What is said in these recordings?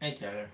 Hey, Taylor.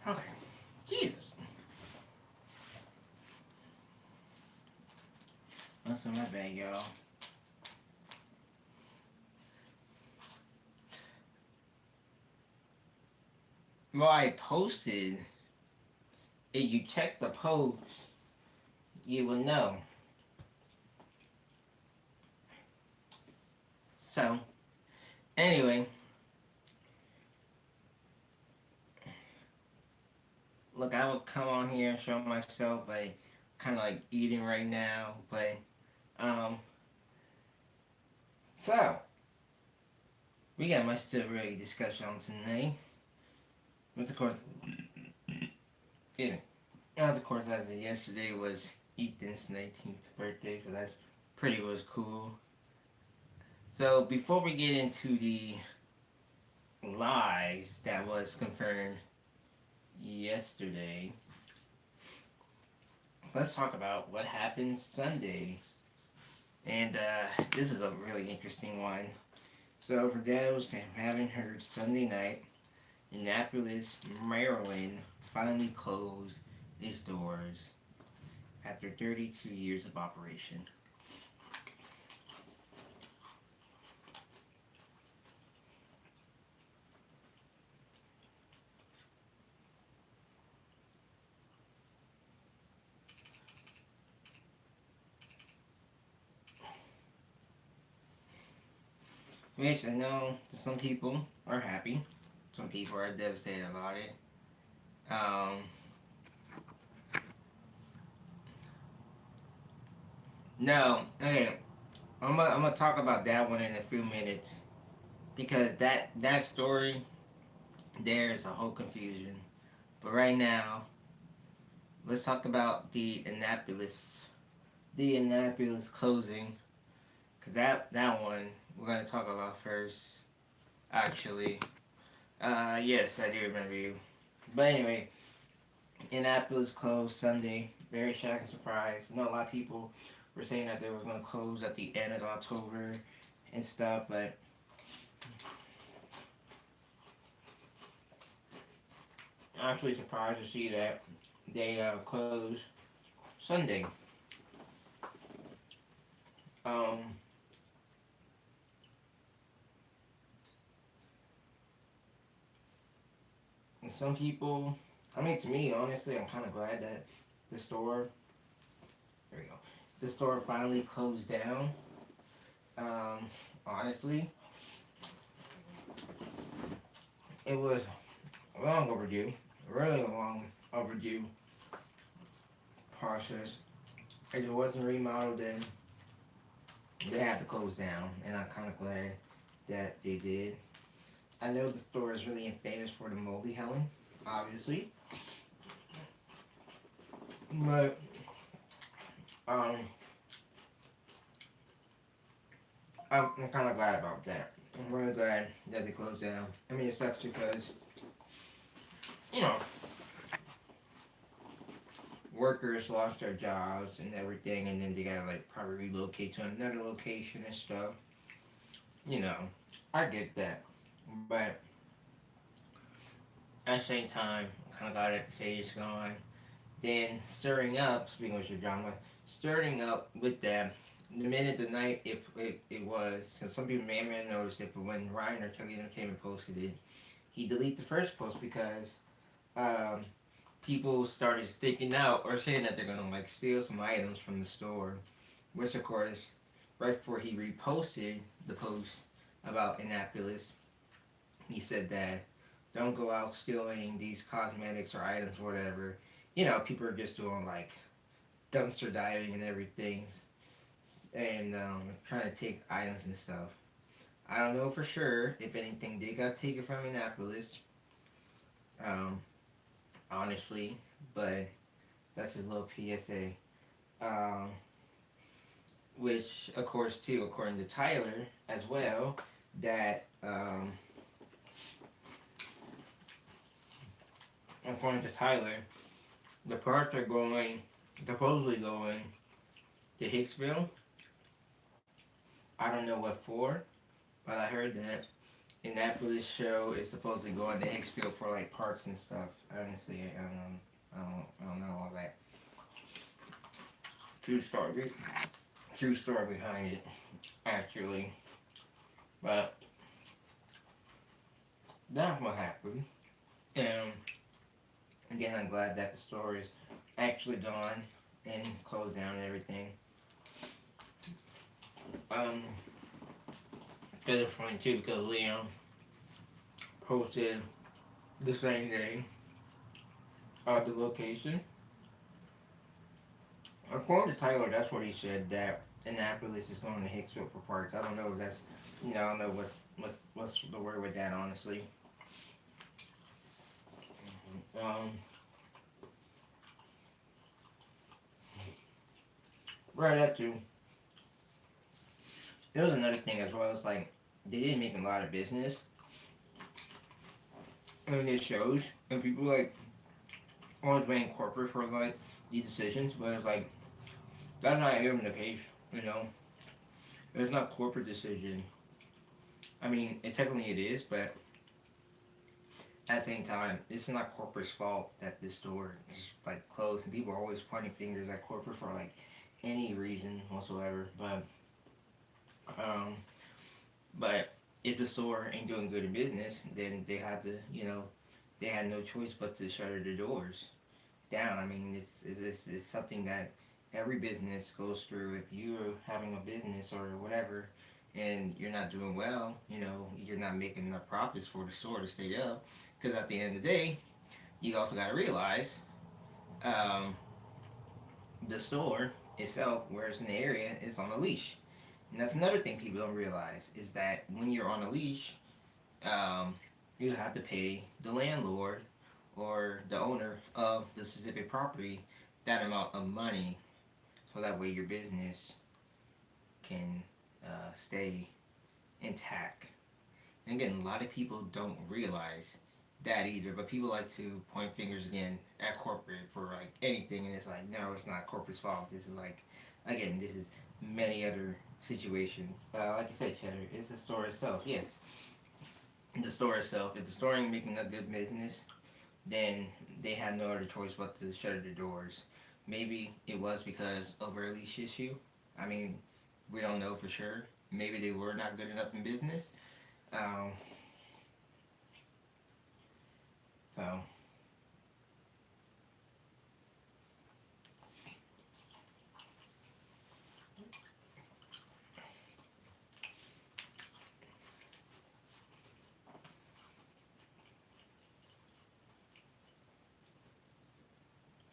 Okay. Jesus. That's my bad, y'all. Well, I posted. If you check the post, you will know. So, anyway, look, I would come on here and show myself, like, kind of like eating right now, but, um, so, we got much to really discuss on tonight. But of course, excuse me. Of course, as of yesterday was Ethan's 19th birthday, so that's pretty was cool. So before we get into the lies that was confirmed yesterday, let's talk about what happened Sunday. And this is a really interesting one. So for those that haven't heard, Sunday night, Annapolis, Maryland finally closed its doors after 32 years of operation. Which I know some people are happy, some people are devastated about it. Um, no, okay, I'm gonna talk about that one in a few minutes because that story there is a whole confusion. But right now, let's talk about the Annapolis closing, cause that one we're gonna talk about first. Actually, yes, I do remember you. But anyway, Annapolis closed Sunday. Very shocking surprise. I know a lot of people were saying that they were going to close at the end of October and stuff, but I'm actually surprised to see that they closed Sunday. Um, and some people, I mean, to me, honestly, I'm kind of glad that the store, there we go, the store finally closed down. Um, honestly, it was long overdue, really long overdue process. If it wasn't remodeled, then they had to close down, and I'm kind of glad that they did. I know the store is really famous for the moldy Helen, obviously, but um, I'm kind of glad about that. I'm really glad that they closed down. I mean, it sucks because you know workers lost their jobs and everything, and then they gotta like probably relocate to another location and stuff. You know, I get that, but at the same time, I'm kind of glad that the city is gone. Then stirring up, speaking of your drama, stirring up with them the minute the night it was, because some people may have noticed it, but when Ryan or Tuggy Entertainment posted it, he deleted the first post because um, people started sticking out or saying that they're gonna like steal some items from the store, which of course, right before he reposted the post, about Annapolis. He said that don't go out stealing these cosmetics or items or whatever. You know, people are just doing like dumpster diving and everything, and trying to take items and stuff. I don't know for sure if anything they got taken from Annapolis, um, honestly, but that's his little PSA. Um, which, of course, too, according to Tyler as well, that according to Tyler, the parts are going, supposedly going to Hicksville. I don't know what for, but I heard that Annapolis show is supposedly going to Hicksville for like parts and stuff. Honestly, I don't know all that. True story, true story behind it, actually. But that's what happened. And again, I'm glad that the store is actually gone and closed down and everything. Um, because it's funny too because Liam posted the same day of the location. According to Tyler, that's what he said that Annapolis is going to Hicksville for parts. I don't know if that's I don't know what's the word with that honestly. Um, right that too. There was another thing as well. It's like they didn't make a lot of business in their shows, and people like always blame corporate for like these decisions, but it's like that's not even the case. You know, it's not corporate decision. I mean, technically it is, but at the same time, it's not corporate's fault that this store is like closed, and people are always pointing fingers at corporate for like any reason whatsoever. Um, but if the store ain't doing good in business, then they have to, they had no choice but to shutter the doors down. I mean, it's something that every business goes through. If you're having a business or whatever, and you're not doing well, you're not making enough profits for the store to stay up. Because at the end of the day, you also got to realize um, the store itself, where it's in the area, is on a leash. And that's another thing people don't realize is that when you're on a leash, um, you have to pay the landlord or the owner of the specific property that amount of money, so that way your business can stay intact. And again, a lot of people don't realize that either, but people like to point fingers again at corporate for like anything, and it's like, no, it's not corporate's fault. This is like, again, this is many other situations. Like you said, Cheddar, it's the store itself. Yes, the store itself. If the store ain't making a good business, then they had no other choice but to shutter the doors. Maybe it was because of a leash issue. I mean, we don't know for sure. Maybe they were not good enough in business. Um, so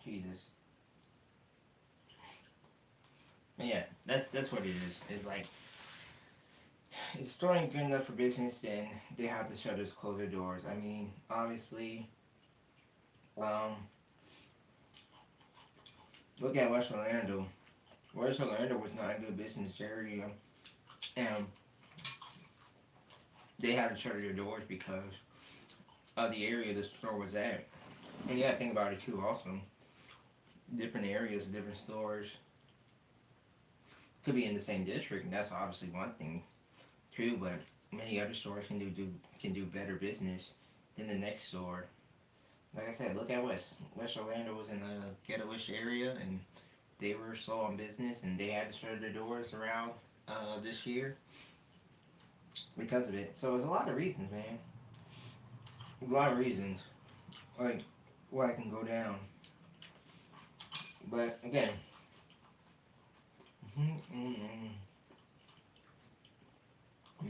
Jesus. But yeah, that's what it is. It's like if the store ain't good enough for business, then they have to shutters close their doors. I mean, obviously, um, look at West Orlando. West Orlando was not a good business area, and they had to shutter their doors because of the area the store was at. And you gotta think about it too. Also, different areas, different stores could be in the same district, and that's obviously one thing too. But many other stores can do better business than the next store. Like I said, look at West Orlando was in a ghettoish area, and they were slow on business, and they had to shut their doors around this year because of it. So there's a lot of reasons, man. A lot of reasons, like why it can go down. But again,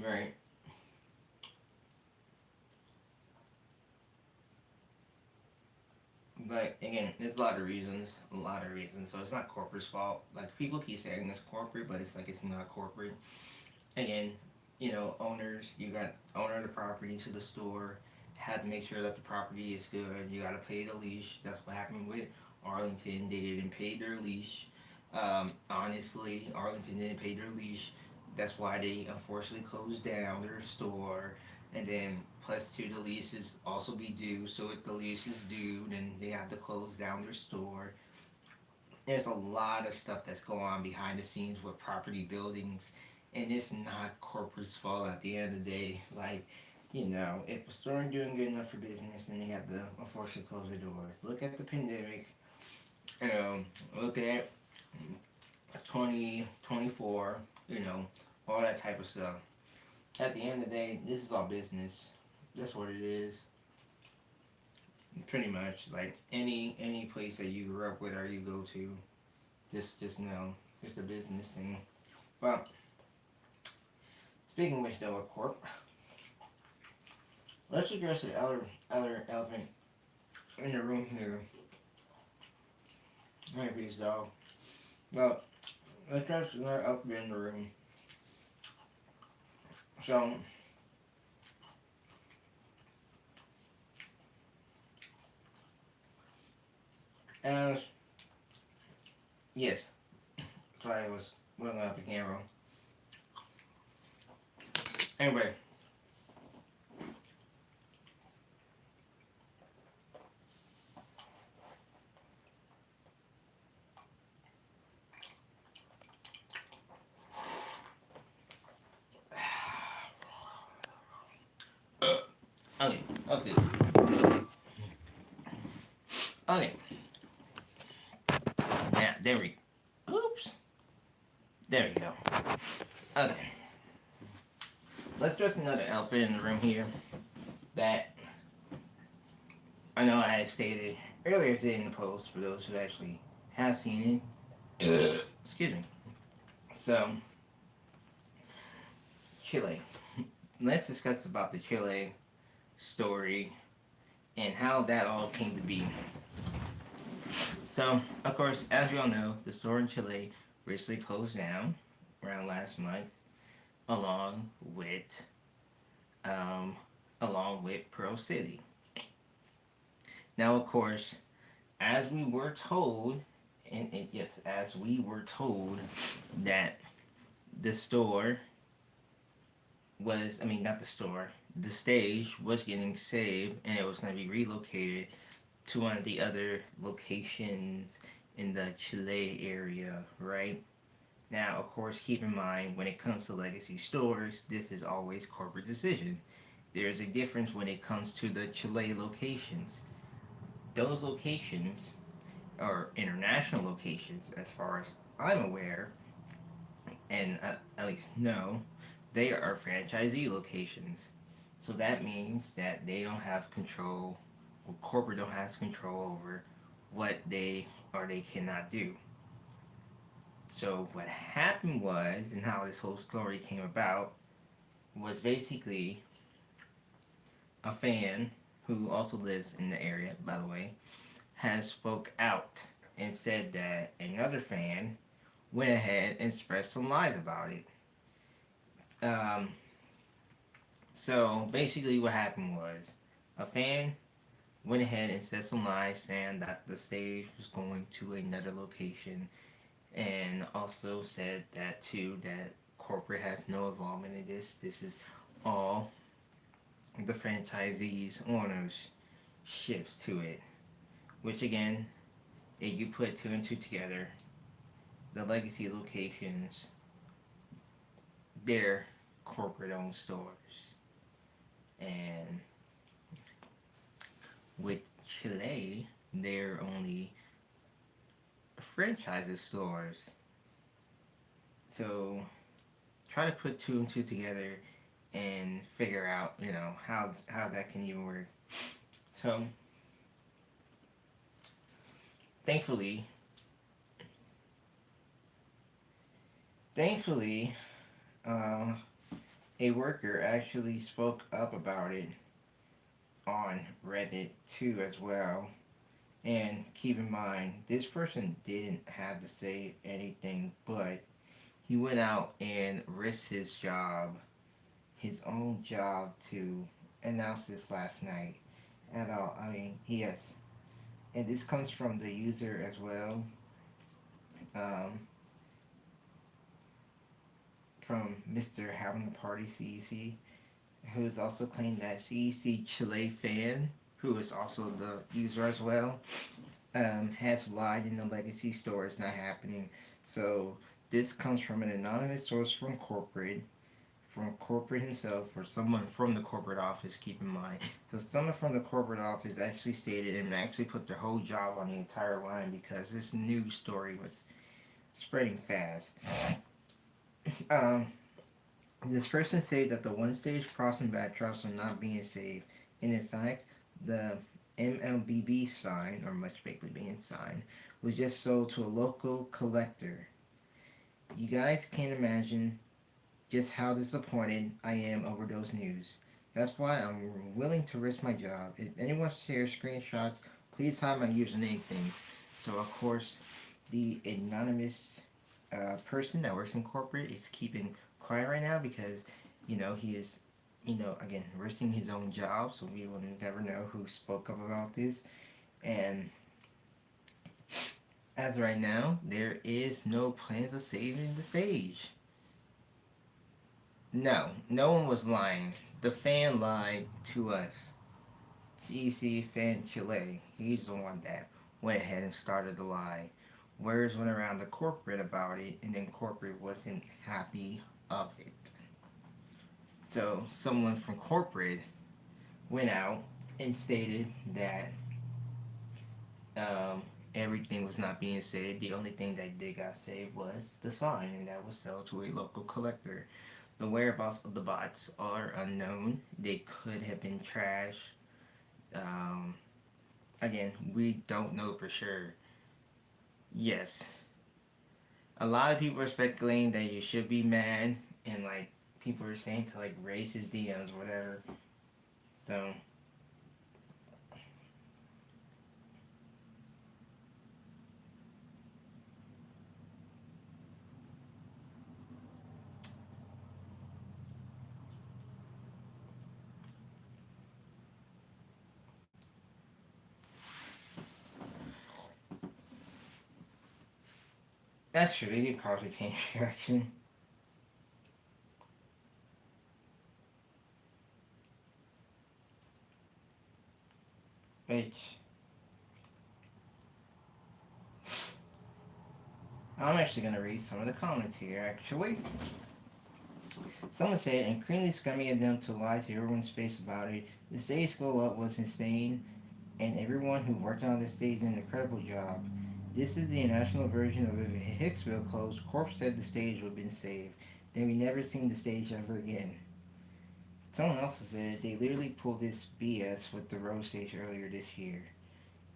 right. Again, there's a lot of reasons, a lot of reasons. So it's not corporate's fault. Like people keep saying it's corporate, but it's like it's not corporate. Again, owners, you got owner of the property to the store, had to make sure that the property is good. You got to pay the leash. That's what happened with Arlington. They didn't pay their leash. Honestly, Arlington didn't pay their leash. That's why they unfortunately closed down their store. And then plus two, the leases also be due. So if the lease is due, then they have to close down their store. There's a lot of stuff that's going on behind the scenes with property buildings, and it's not corporate's fault at the end of the day. Like, if a store ain't doing good enough for business, then they have to unfortunately close their doors. Look at the pandemic. Look at 2024. All that type of stuff. At the end of the day, this is all business. That's what it is. Pretty much, like any place that you grew up with or you go to, just know it's a business thing. Well, speaking of which, though, Corp, let's address the other elephant in the room here. Maybe dog. Well, let's address another elephant in the room. So, as yes, sorry, I was looking at the camera. Anyway, okay, that's good. Okay, now there we. Oops, there we go. Okay, let's address another elephant in the room here that I know I had stated earlier today in the post for those who actually have seen it. Excuse me. So, Chile. Let's discuss about the Chile story and how that all came to be. So, of course, as we all know, the store in Chile recently closed down around last month, along with um, Pearl City. Now, of course, as we were told, and yes, as we were told that the store was, I mean, not the store, the stage was getting saved and it was going to be relocated to one of the other locations in the Chile area, right? Now, of course, keep in mind when it comes to legacy stores, this is always corporate decision. There is a difference when it comes to the Chile locations. Those locations are international locations, as far as I'm aware, and at least know, they are franchisee locations. So that means that they don't have control, or corporate don't have control over what they or they cannot do. So what happened was, and how this whole story came about, was basically a fan who also lives in the area, by the way, has spoke out and said that another fan went ahead and spread some lies about it. Um, so basically, what happened was a fan went ahead and said some lies saying that the stage was going to another location, and also said that too that corporate has no involvement in this. This is all the franchisees owners ships to it. Which again, if you put two and two together, the legacy locations, they're corporate owned stores. And with Chile, they're only franchise stores. So try to put two and two together and figure out, how that can even work. So thankfully, thankfully, uh, a worker actually spoke up about it on Reddit too as well, And keep in mind, this person didn't have to say anything, but he went out and risked his own job, to announce this last night. At all, I mean, yes, and this comes from the user as well, um, from Mr. Having the Party CEC, who is also claimed that CEC Chile fan, who is also the user as well, has lied in the legacy store. It's not happening. So this comes from an anonymous source from corporate himself, or someone from the corporate office. Keep in mind, so someone from the corporate office actually stated and actually put their whole job on the entire line because this news story was spreading fast. Um, this person said that the one-stage crossing backdrops are not being saved, and in fact, the MLBB sign, or much likely being sign, was just sold to a local collector. You guys can't imagine just how disappointed I am over those news. That's why I'm willing to risk my job. If anyone shares screenshots, please hide my username things. So of course, the anonymous person that works in corporate is keeping quiet right now because, he is, again, risking his own job. So we will never know who spoke up about this. And as of right now, there is no plans of saving the stage. No, no one was lying. The fan lied to us. CC Fan Chile, he's the one that went ahead and started the lie. Words went around the corporate about it, and then corporate wasn't happy of it. So someone from corporate went out and stated that um, everything was not being saved. The only thing that did got saved was the sign, and that was sold to a local collector. The whereabouts of the bots are unknown. They could have been trash. Um, Again, we don't know for sure. Yes, a lot of people are speculating that you should be mad, and like people are saying to like raise his DMs, or whatever. So that's true. They did cause a chain reaction, which I'm actually gonna read some of the comments here. Actually, someone said, "Incredibly scummy of them to lie to everyone's face about it. The stage school up was insane, and everyone who worked on the stage did an incredible job. This is the international version of if Hicksville closed. Corp said the stage would have been saved. Then we never seen the stage ever again." Someone else said they literally pulled this BS with the road stage earlier this year.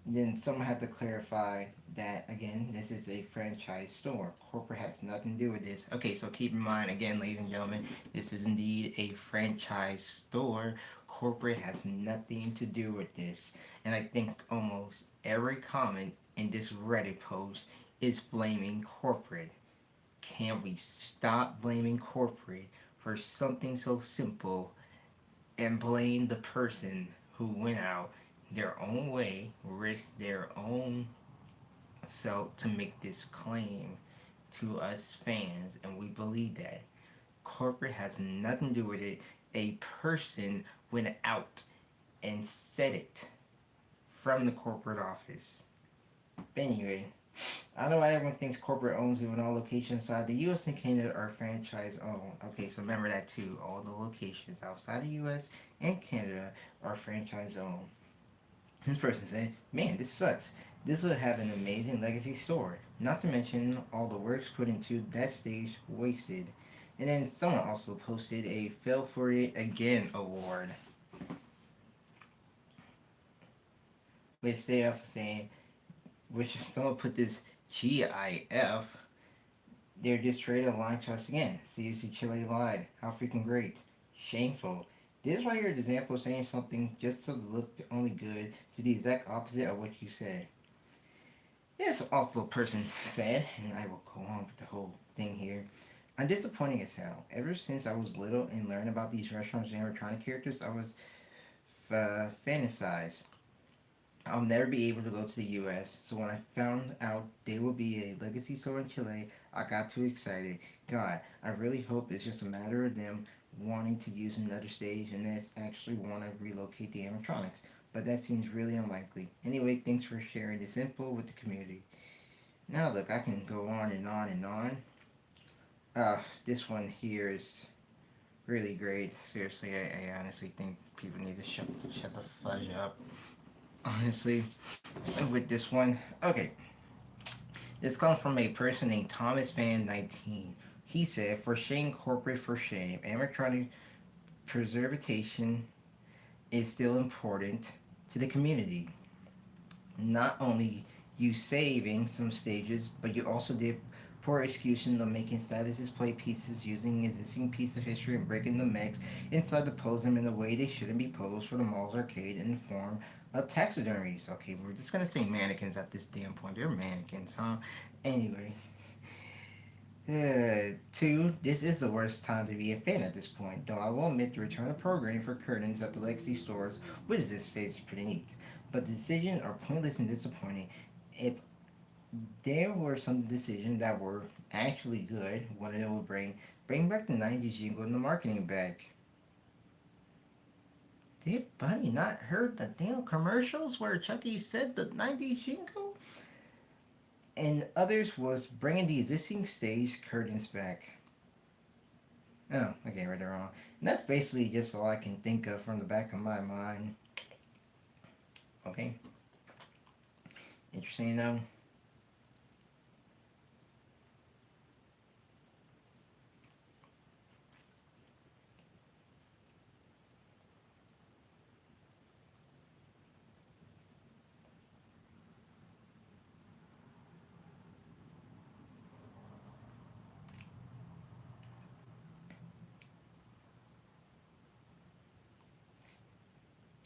Then someone had to clarify that again, this is a franchise store. Corporate has nothing to do with this. Okay, so keep in mind again, ladies and gentlemen, this is indeed a franchise store. Corporate has nothing to do with this. And I think almost every comment in this Reddit post is blaming corporate. Can we stop blaming corporate for something so simple and blame the person who went out their own way, risked their own self to make this claim to us fans, and we believe that corporate has nothing to do with it. A person went out and said it from the corporate office. But anyway, I don't know why everyone thinks corporate owns it when all locations inside the US and Canada are franchise owned. Okay, so remember that too. All the locations outside the US and Canada are franchise owned. This person said, "Man, this sucks. This would have an amazing legacy store. Not to mention all the works put into that stage wasted." And then someone also posted a Fell For It Again award, which they also saying, which someone put this GIF. They're just ready to lie to us again. CSC Chile lied. How freaking great. Shameful. This right here is an example of saying something just to look only good to the exact opposite of what you said. This also person said, and I will go on with the whole thing here. I'm disappointed as hell. Ever since I was little and learned about these restaurants and animatronic characters, I was fantasized. I'll never be able to go to the US, so when I found out there will be a legacy store in Chile, I got too excited. God, I really hope it's just a matter of them wanting to use another stage and that's actually want to relocate the animatronics. But that seems really unlikely. Anyway, thanks for sharing this info with the community. Now look, I can go on and on and on. This one here is really great. Seriously, I honestly think people need to shut the fudge up. Honestly, with this one. Okay, this comes from a person named Thomas Fan 19. He said, "For shame, corporate for shame. Animatronic preservation is still important to the community. Not only you saving some stages, but you also did poor execution of making status display pieces using existing piece of history and breaking the mechs inside to pose them in a way they shouldn't be posed for the mall's arcade in the form of taxidermies." Okay, we're just gonna say mannequins at this damn point. They're mannequins, huh? Anyway, two, this is the worst time to be a fan at this point, though I will admit the return of programming for curtains at the legacy stores, which is this stage is pretty neat. But the decisions are pointless and disappointing. If there were some decisions that were actually good, what it would bring back the 90s jingle in the marketing bag. Did Buddy not heard the damn commercials where Chucky said the 90s jingle? And others was bringing the existing stage curtains back. Oh, okay, read it wrong. And that's basically just all I can think of from the back of my mind. Okay, interesting though.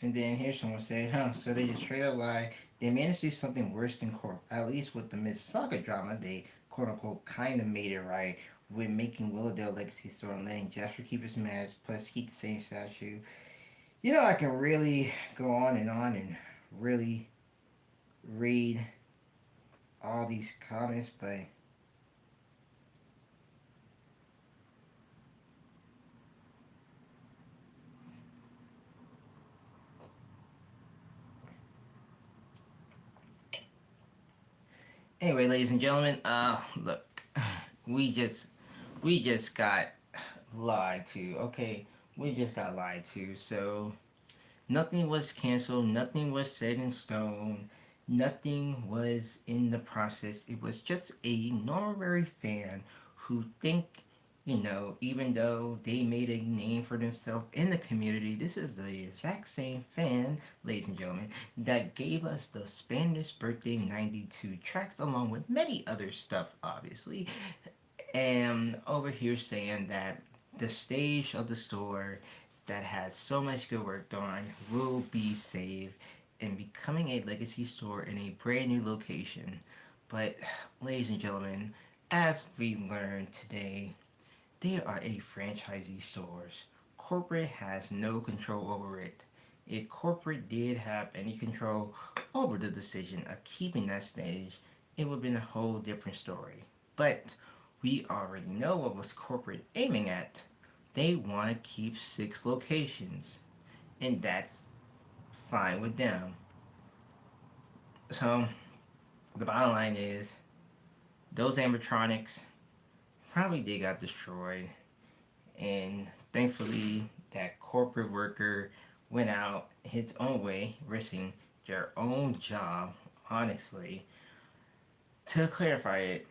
And then here's someone saying, huh, so they just straight up lie. They managed to do something worse than Corp. At least with the Mississauga drama, they quote unquote kind of made it right with making Willowdale Legacy Store and letting Jasper keep his mask, plus keep the same statue. You know, I can really go on and really read all these comments, but anyway, ladies and gentlemen, look, we just we just got lied to. Okay, we just got lied to. So nothing was canceled. Nothing was set in stone. Nothing was in the process. It was just a normal fan who think, even though they made a name for themselves in the community, this is the exact same fan, ladies and gentlemen, that gave us the Spanish Birthday 92 tracks along with many other stuff, obviously. And over here saying that the stage of the store that has so much good work done will be saved and becoming a legacy store in a brand new location. But, ladies and gentlemen, as we learned today, there are a franchisee stores. Corporate has no control over it. If corporate did have any control over the decision of keeping that stage, it would have been a whole different story. But we already know what was corporate aiming at. They want to keep 6 locations, and that's fine with them. So the bottom line is those animatronics probably did got destroyed, and thankfully that corporate worker went out his own way, risking their own job, honestly, to clarify it.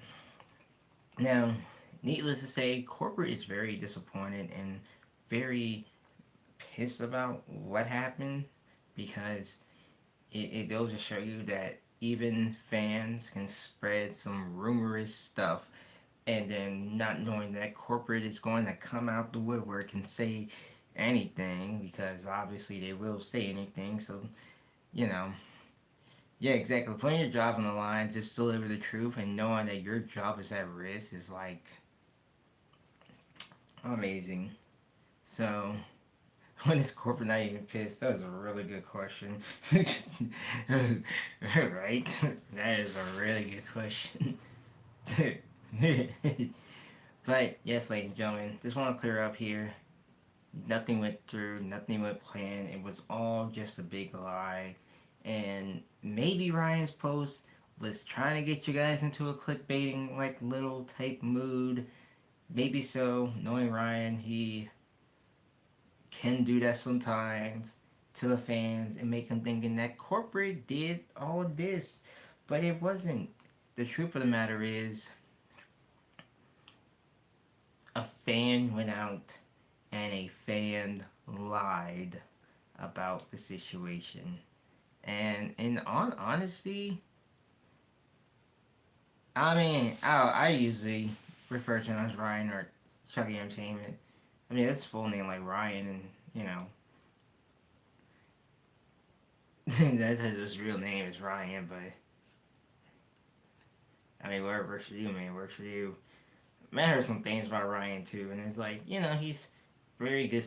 Now, needless to say, corporate is very disappointed and very pissed about what happened because it goes to show you that even fans can spread some rumorous stuff and then not knowing that corporate is going to come out the woodwork and say anything because obviously they will say anything. So, you know, Yeah, exactly. Putting your job on the line, just deliver the truth, and knowing that your job is at risk is like amazing. So, when is corporate not even pissed? That was a really good question. Right? That is a really good question. But, yes, ladies and gentlemen, just want to clear up here. Nothing went through, nothing went planned. It was all just a big lie. And maybe Ryan's post was trying to get you guys into a clickbaiting, like, little type mood. Maybe so. Knowing Ryan, he can do that sometimes to the fans and make them thinking that corporate did all of this. But it wasn't. The truth of the matter is, a fan went out and a fan lied about the situation. And in on honesty, I mean, I usually refer to him as Ryan or Chucky Entertainment. I mean, it's full name like Ryan, and you know, that's his real name is Ryan. But I mean, whatever works for you, man, works for you. Man, I heard some things about Ryan too, and it's like he's very good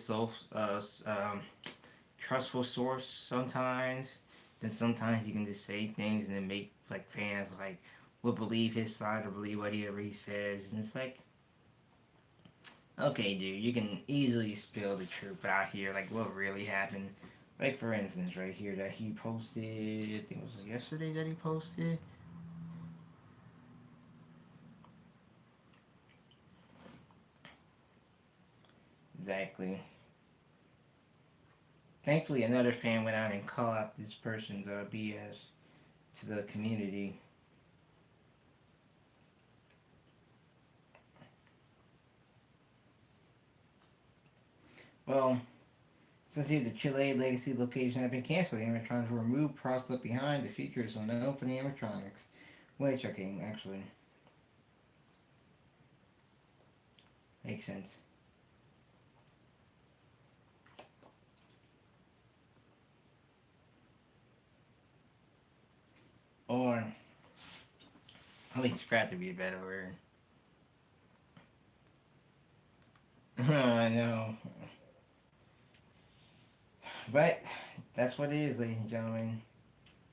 trustful source sometimes. Then sometimes you can just say things and then make like fans like will believe his side or believe whatever he says, and it's like, okay, dude, you can easily spill the truth out here, like what really happened. Like for instance, right here that he posted, I think it was yesterday that he posted. Exactly. Thankfully, another fan went out and called out this person's BS to the community. Well, since the Chile Legacy location had been canceled, the animatronics were removed, processed left behind. The future is unknown for the animatronics. Wait, checking, actually. Makes sense. Or, at least scrap to be a better word. I know. But, that's what it is, ladies and gentlemen.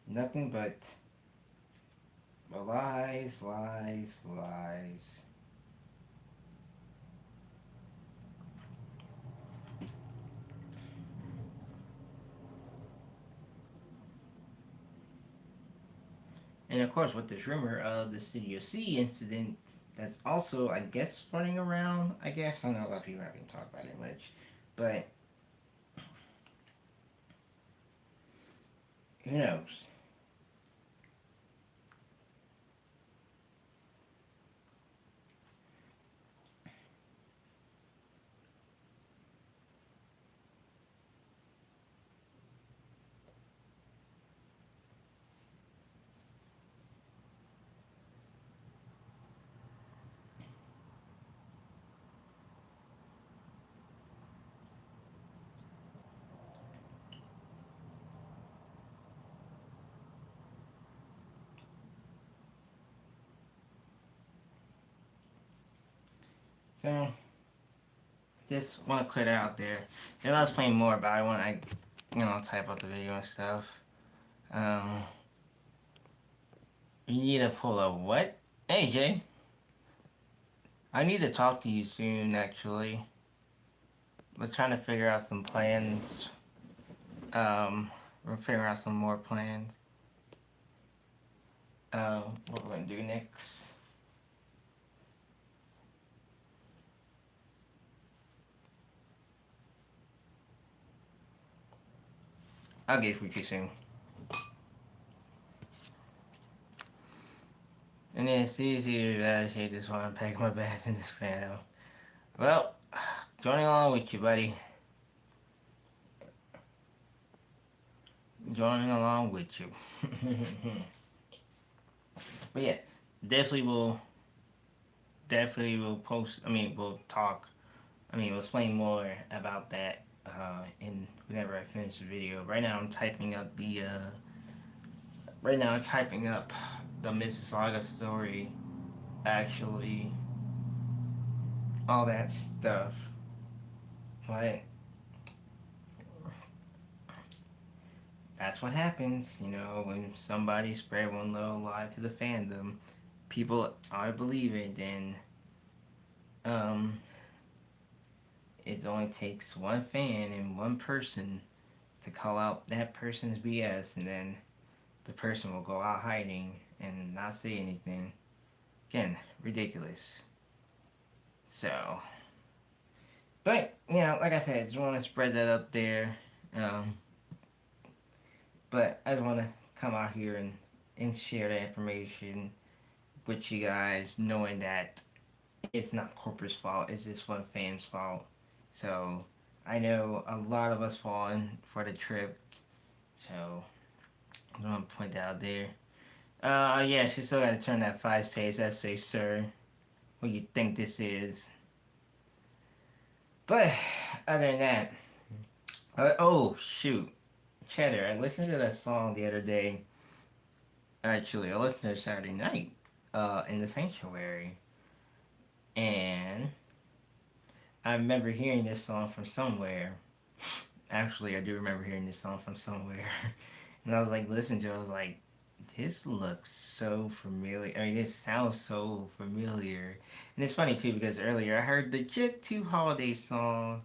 Nothing but lies, lies, lies. And of course, with this rumor of the Studio C incident, that's also, I guess, running around. I guess I know a lot of people haven't talked about it much, but who knows? So just want to clear that out there. Then I was playing more about it when type out the video and stuff. Um, you need to pull up what? Hey Jay, I need to talk to you soon. Actually, was trying to figure out some plans. We're figuring out some more plans. What we're gonna do next. I'll get with you soon. And then seriously, I hate this one. I'm packing my bags in this fan. Well, joining along with you, buddy. Joining along with you. But yeah, definitely will post. I mean, we'll talk. I mean, we'll explain more about that in whenever I finish the video. Right now, I'm typing up right now I'm typing up the Mississauga story, actually, all that stuff. But that's what happens, when somebody spread one little lie to the fandom. People ought to believe it, then um, it only takes one fan and one person to call out that person's BS, and then the person will go out hiding and not say anything. Again, ridiculous. So, but like I said, I just want to spread that up there. Um, but I just want to come out here and share that information with you guys, knowing that it's not corporate's fault. It's just one fan's fault. So I know a lot of us falling for the trip. So I'm gonna point that out there. Yeah, she still got to turn that fast-paced essay, sir. What you think this is? But other than that, oh shoot, Cheddar. I listened to that song the other day. Actually, I listened to it Saturday night, in the sanctuary, and I remember hearing this song from somewhere. Actually, I do remember hearing this song from somewhere, and I was like, listening to it. I was like, this looks so familiar. I mean, this sounds so familiar. And it's funny too because earlier I heard the Jet 2 holiday song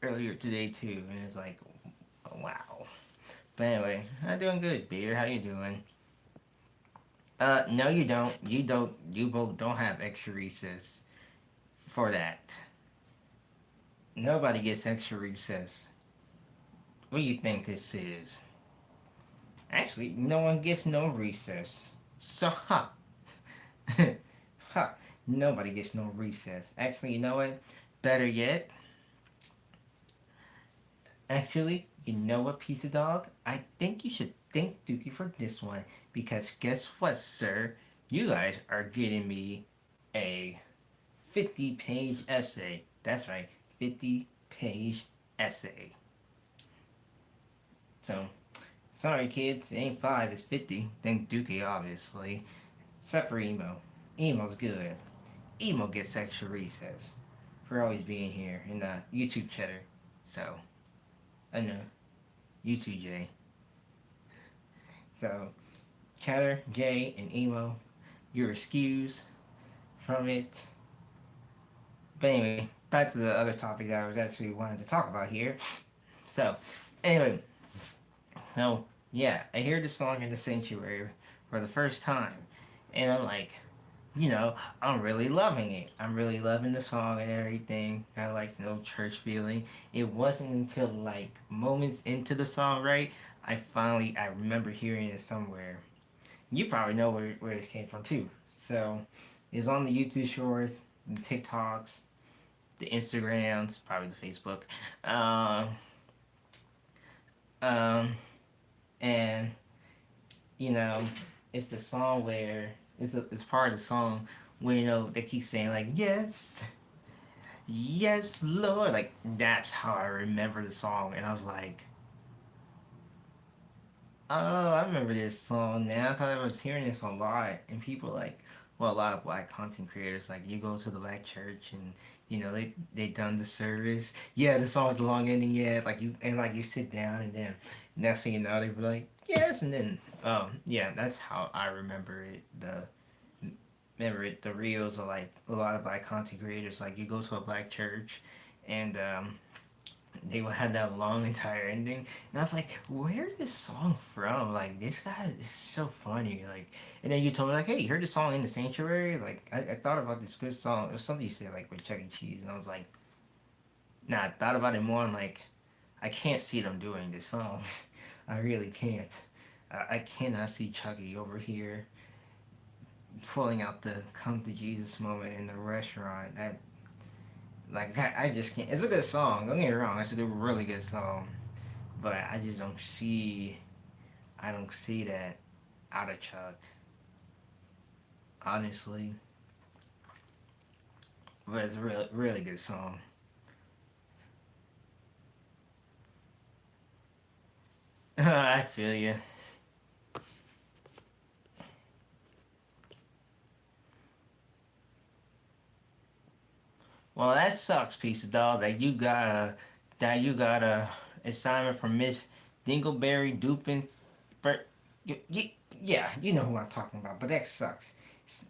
earlier today too, and it's like, oh, wow. But anyway, I'm doing good, Beer. How you doing? No, you don't. You don't. You both don't have extra recess for that. Nobody gets extra recess. What do you think this is? Actually, no one gets no recess. So, ha. Ha. Nobody gets no recess. Actually, you know what? Better yet, actually, you know what, piece of dog? I think you should thank Dookie for this one. Because guess what, sir? You guys are getting me a 50-page essay. That's right, 50-page essay. So, sorry kids, it ain't 5, it's 50. Thank Dookie, obviously. Except for Emo. Emo's good. Emo gets extra recess for always being here in the YouTube chatter. So, I know. YouTube J. So, chatter, J, and Emo, you're excused from it. But anyway, back to the other topic that I was actually wanting to talk about here. So, anyway, so yeah, I hear the song in the sanctuary for the first time, and I'm like, I'm really loving it. I'm really loving the song and everything. I like the little church feeling. It wasn't until like moments into the song, right? I remember hearing it somewhere. You probably know where this came from too. So it's on the YouTube shorts, the TikToks, the Instagrams, probably the Facebook. Um, um, and you know, it's the song where it's part of the song where they keep saying like yes, yes, Lord, like that's how I remember the song, and I was like, oh, I remember this song now because I was hearing this a lot, and people like, well, a lot of black content creators like you go to the black church and they done the service, yeah, the song's long ending, yeah, like you sit down and then next thing you know they were like yes, and then yeah, that's how I remember it. The reels are like a lot of black content creators like you go to a black church and they would have that long entire ending, and I was like, "Where's this song from? Like, this guy is so funny." Like, and then you told me like, "Hey, you heard the song in the sanctuary?" Like, I thought about this good song. It was something you said like with Chuck E. Cheese, and I was like, "Nah." I thought about it more, and like, I can't see them doing this song. I really can't. I cannot see Chucky over here pulling out the "Come to Jesus" moment in the restaurant. I just can't. It's a good song. Don't get me wrong. It's a really good song. But I just don't see. I don't see that out of Chuck. Honestly, but it's a really good song. I feel you. Well, that sucks, piece of dog. That you got a assignment from Miss Dingleberry Dupins. But yeah, you know who I'm talking about. But that sucks.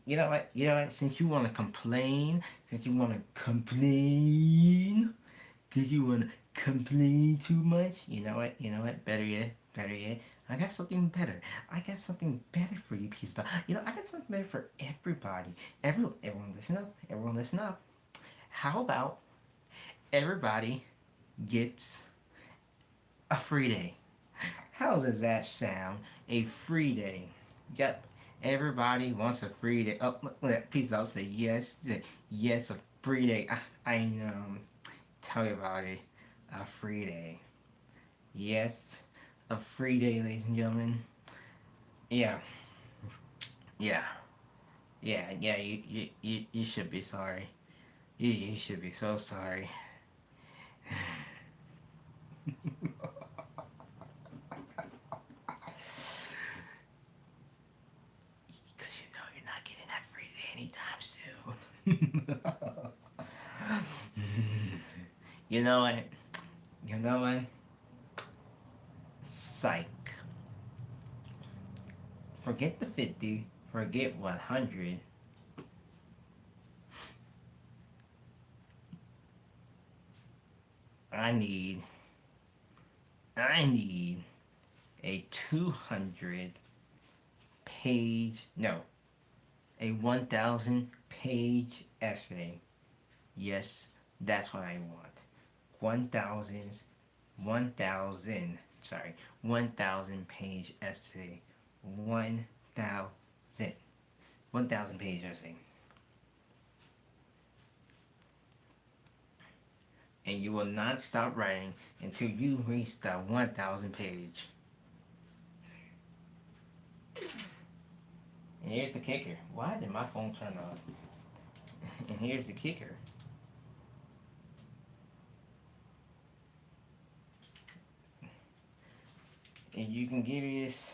You know what? You know what? Since you want to complain, since you want to complain, cause you want to complain too much. You know what? You know what? Better yet. Better yet. I got something better. I got something better for you, piece of dog. You know, I got something better for everybody. Everyone, listen up. Everyone, listen up. How about everybody gets a free day? How does that sound? A free day. Yep. Everybody wants a free day. Oh, please, I'll say yes. Yes, a free day. Tell you about it. A free day. Yes, a free day, ladies and gentlemen. Yeah, yeah, yeah. You should be sorry. You should be so sorry. Because you know you're not getting that free day anytime soon. You know what? You know what? Psych. Forget the 50. Forget 100. I need. I need a 200 page. No. A 1,000 page essay. Yes, that's what I want. 1,000, 1,000, sorry, 1,000 page essay. 1,000. 1,000 page essay. And you will not stop writing until you reach the 1,000 page. And here's the kicker. Why did my phone turn off? And here's the kicker. And you can give me this.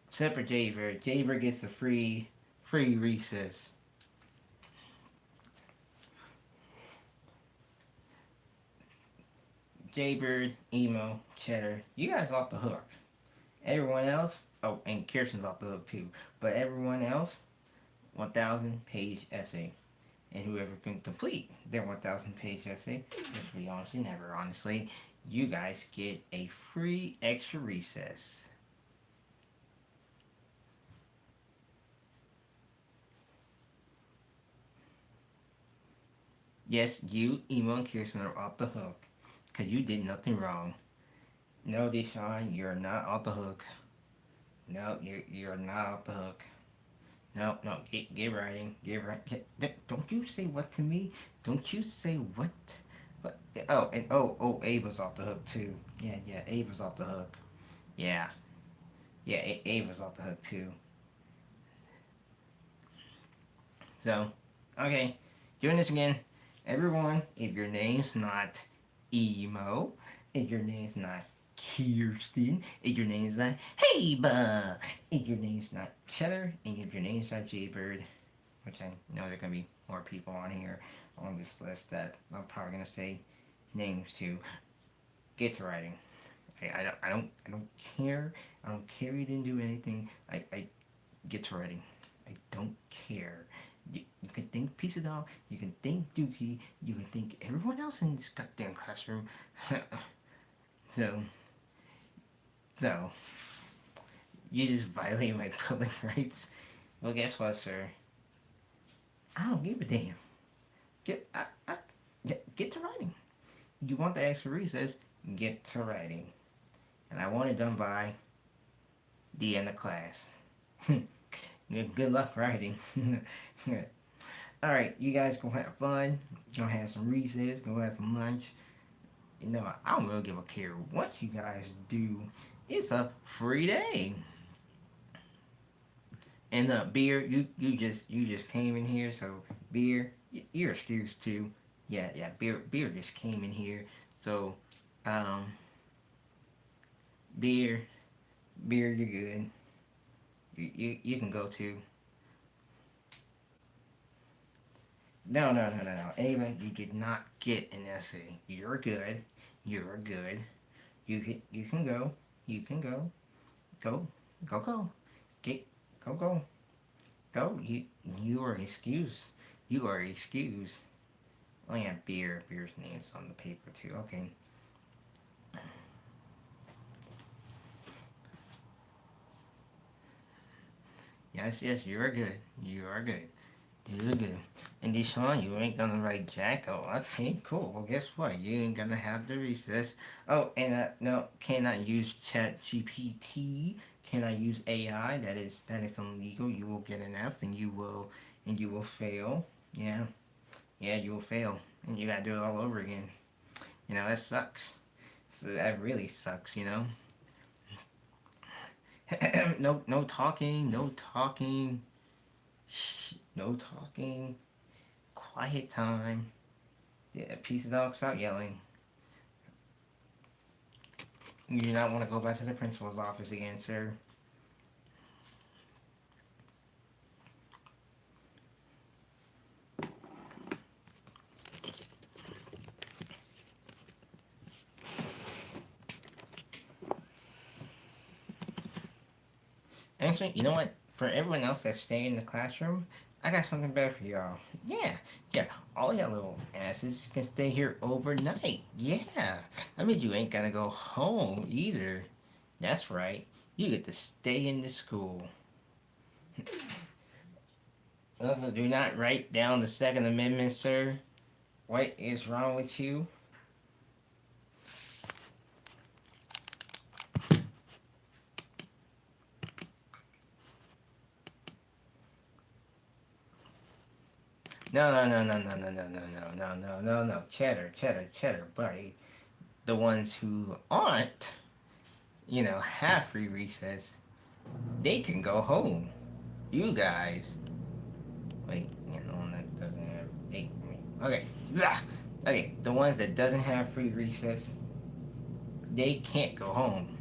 Except for Jaybird. Jaybird gets a free recess. Jaybird, Emo, Cheddar, you guys off the hook. Everyone else, oh, and Kirsten's off the hook too. But everyone else, 1,000 page essay. And whoever can complete their 1,000 page essay, which we honestly never, honestly, you guys get a free extra recess. Yes, you, Emo, and Kirsten are off the hook. Because you did nothing wrong. No, Deshaun, you're not off the hook. No, you're not off the hook. No, no, get writing. Get right. Don't you say what to me? Don't you say what? But oh, and oh, Abe was off the hook too. Yeah, Abe was off the hook. Yeah, yeah, Abe was off the hook too. So, okay, doing this again. Everyone, if your name's not Emo, if your name's not Kirsten, if your name's not Heba, if your name's not Cheddar, and if your name's not Jaybird, which I know there are gonna be more people on here on this list that I'm probably gonna say names to. Get to writing. I don't care. I don't care you didn't do anything. I get to writing. I don't care. You can think Piece of Dog, you can think Dookie, you can think everyone else in this goddamn classroom. so, so, you just violate my public rights. Well, guess what, sir? I don't give a damn. Get to writing. You want the extra recess? Get to writing. And I want it done by the end of class. Good luck writing. Alright, you guys go have fun. Go have some recess. Go have some lunch. You know, I don't really give a care what you guys do. It's a free day. And beer, you just came in here, so beer, you're excused too. Yeah, beer just came in here, so um, beer, you're good. You can go too. No, no, no, no, no. Ava, you did not get an essay. You're good. You're good. You can go. You can go. Go. Go go. Get go go. Go. You are excused. You are excused. Oh yeah, beer. Beer's name's on the paper too. Okay. Yes, yes, you are good. You are good. You're good. And Deshaun, you ain't gonna write Jack. Oh, okay, cool. Well, guess what? You ain't gonna have the recess. Oh, and no, cannot use Chat GPT. Cannot use AI. That is illegal. You will get an F, and you will fail. Yeah, yeah, you will fail, and you gotta do it all over again. You know that sucks. So that really sucks. You know. No, no talking. No talking. Shh, no talking. Quiet time. Yeah, piece of dog, stop yelling. You do not want to go back to the principal's office again, sir. Actually, you know what? For everyone else that's staying in the classroom, I got something better for y'all. Yeah, yeah. All y'all little asses can stay here overnight. Yeah. That means you ain't gonna go home either. That's right. You get to stay in the school. Also, do not write down the Second Amendment, sir. What is wrong with you? No, no, no, no, no, no, no, no, no, no, no, no, no. Cheddar, cheddar, cheddar, buddy. The ones who aren't, have free recess, they can go home. You guys, wait, that doesn't have. Okay, blah. Okay, the ones that doesn't have free recess, they can't go home.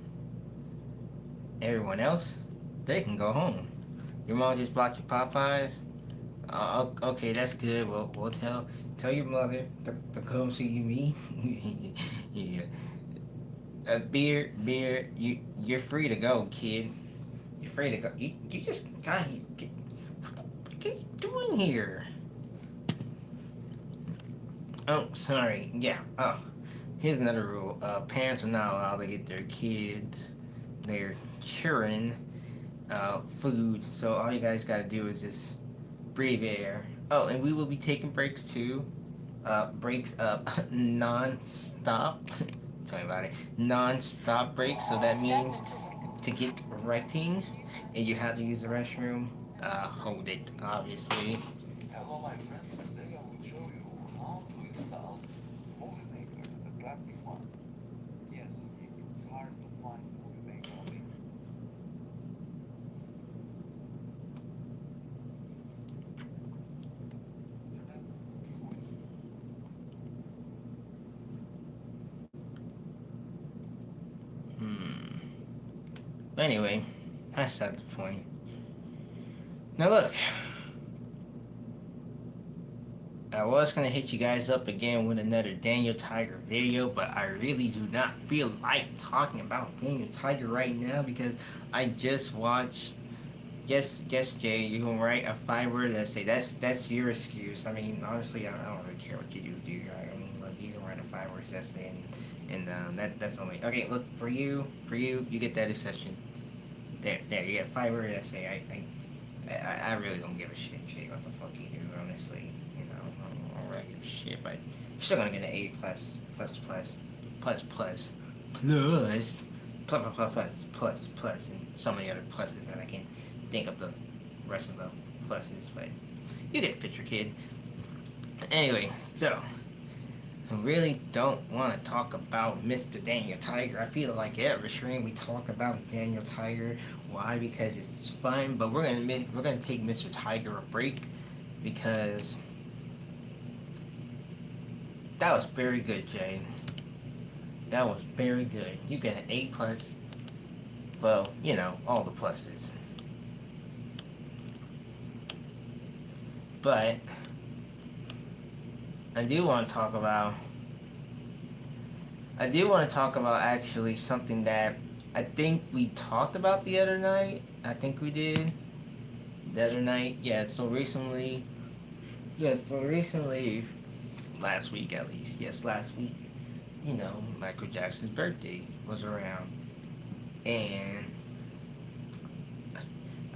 Everyone else, they can go home. Your mom just bought you Popeyes. Okay, that's good. We'll tell your mother to come see me. Yeah. Beer. You're free to go, kid. You're free to go. You just got here. What are you doing here? Oh, sorry. Yeah. Oh, here's another rule. Parents are not allowed to get their kids, their children, food. So all you guys gotta do is just breathe air. Oh, and we will be taking breaks too. Breaks non-stop. Tell me about it. Non-stop breaks. So that means to get recting, and you have to use the restroom. Hold it, obviously. Hello my friends, today I will show you how to install Movie Maker, the classic one. Yes, it's hard to find Movie Maker on the internet. Hmm. But anyway, that's not the point. Now look, I was gonna hit you guys up again with another Daniel Tiger video, but I really do not feel like talking about Daniel Tiger right now because I just watched. Yes, Jay, you can write a 5 word essay. That's your excuse. I mean, honestly, I don't really care what you do. I mean, look, you can write a 5 word essay, and that's only okay. Look, you get that exception. There, you get a 5 word essay. I really don't give a shit, Jay. What the fuck you do, honestly? I don't really give a shit, but you're still gonna get an A plus, plus, and so many other pluses that I can't think of the rest of the pluses, but you get the picture, kid. Anyway, so I really don't want to talk about Mr. Daniel Tiger. I feel like every stream we talk about Daniel Tiger. Why? Because it's fun. But we're gonna take Mr. Tiger a break because that was very good, Jay. That was very good. You get an A plus. Well, all the pluses. But I do want to talk about. I do want to talk about actually something that I think we talked about the other night. I think we did the other night. Yeah. So recently. Yeah. So recently, last week at least. Yes, last week. You know, Michael Jackson's birthday was around, and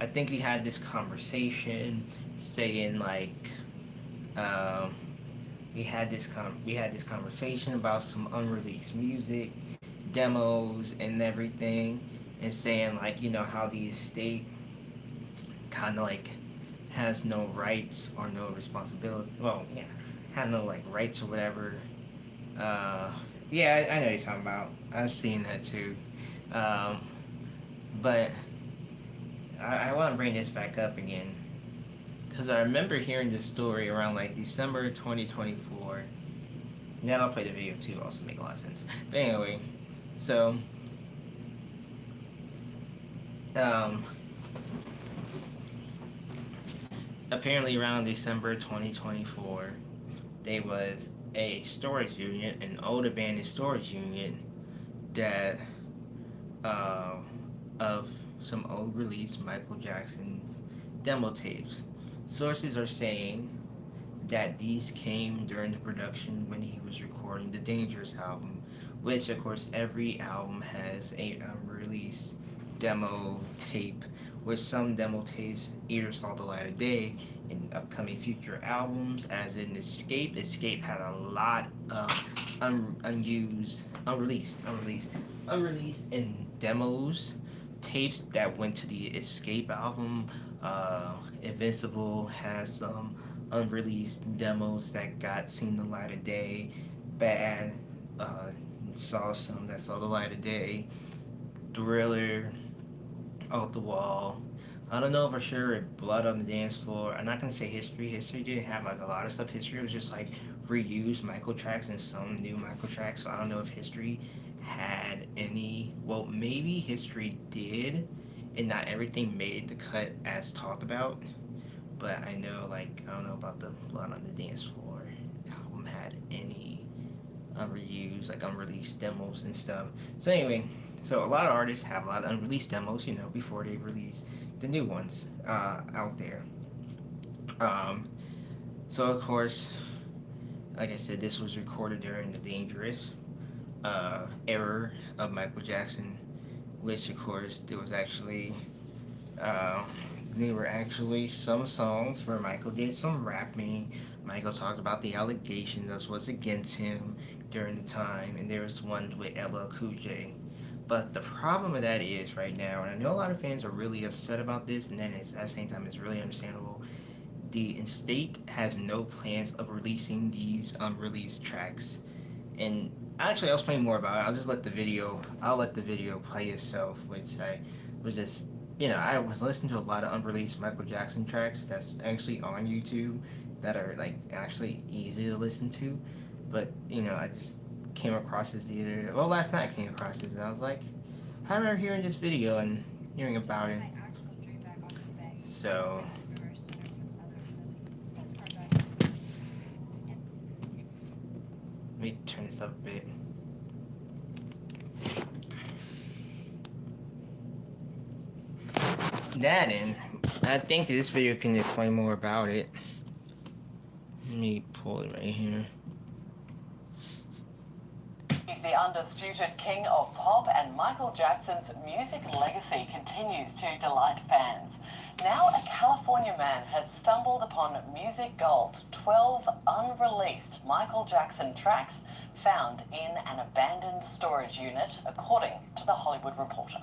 I think we had this conversation saying like. Um, we had this conversation about some unreleased music, demos, and everything, and saying like how the estate kind of like has no rights or no responsibility. Well, yeah, had no like rights or whatever. Uh, yeah, I know what you're talking about. I've seen that too. Um, but I want to bring this back up again because I remember hearing this story around like December 2024. Then I'll play the video too. Also make a lot of sense. But anyway, so um, apparently around December 2024, there was a storage unit, an old abandoned storage unit that uh, of some old released Michael Jackson's demo tapes. Sources are saying that these came during the production when he was recording the Dangerous album, which of course every album has a unreleased demo tape, with some demo tapes either saw the light of day in upcoming future albums, as in Escape. Escape had a lot of unreleased and demos tapes that went to the Escape album. Invincible has some unreleased demos that got seen the light of day. Bad uh, saw some that saw the light of day. Thriller, Off the Wall. I don't know for sure if Blood on the Dance Floor. I'm not gonna say History. History didn't have like a lot of stuff. History was just like reused Michael tracks and some new Michael tracks. So I don't know if History had any. Well, maybe History did, and not everything made the cut as talked about. But I know, like, I don't know about the Blood on the Dance Floor album had any reused, like, unreleased demos and stuff. So, anyway, so a lot of artists have a lot of unreleased demos, before they release the new ones out there. Um, so, of course, like I said, this was recorded during the Dangerous era of Michael Jackson, which, of course, there was actually. Uh, There were actually some songs where Michael did some rapping. Michael talked about the allegations that was against him during the time, and there was one with LL Cool J. But the problem with that is right now, and I know a lot of fans are really upset about this, and then at the same time, it's really understandable. The estate has no plans of releasing these unreleased tracks, and actually, I'll explain more about it. I'll let the video play itself, which I was just I was listening to a lot of unreleased Michael Jackson tracks that's actually on YouTube that are like actually easy to listen to. But I just came across this the other well last night I came across this and I was like, I remember hearing this video and hearing about it. So let me turn this up a bit. That and I think this video can explain more about it. Let me pull it right here. He's the undisputed king of pop, and Michael Jackson's music legacy continues to delight fans. Now a California man has stumbled upon Music Gold, 12 unreleased Michael Jackson tracks found in an abandoned storage unit, according to The Hollywood Reporter.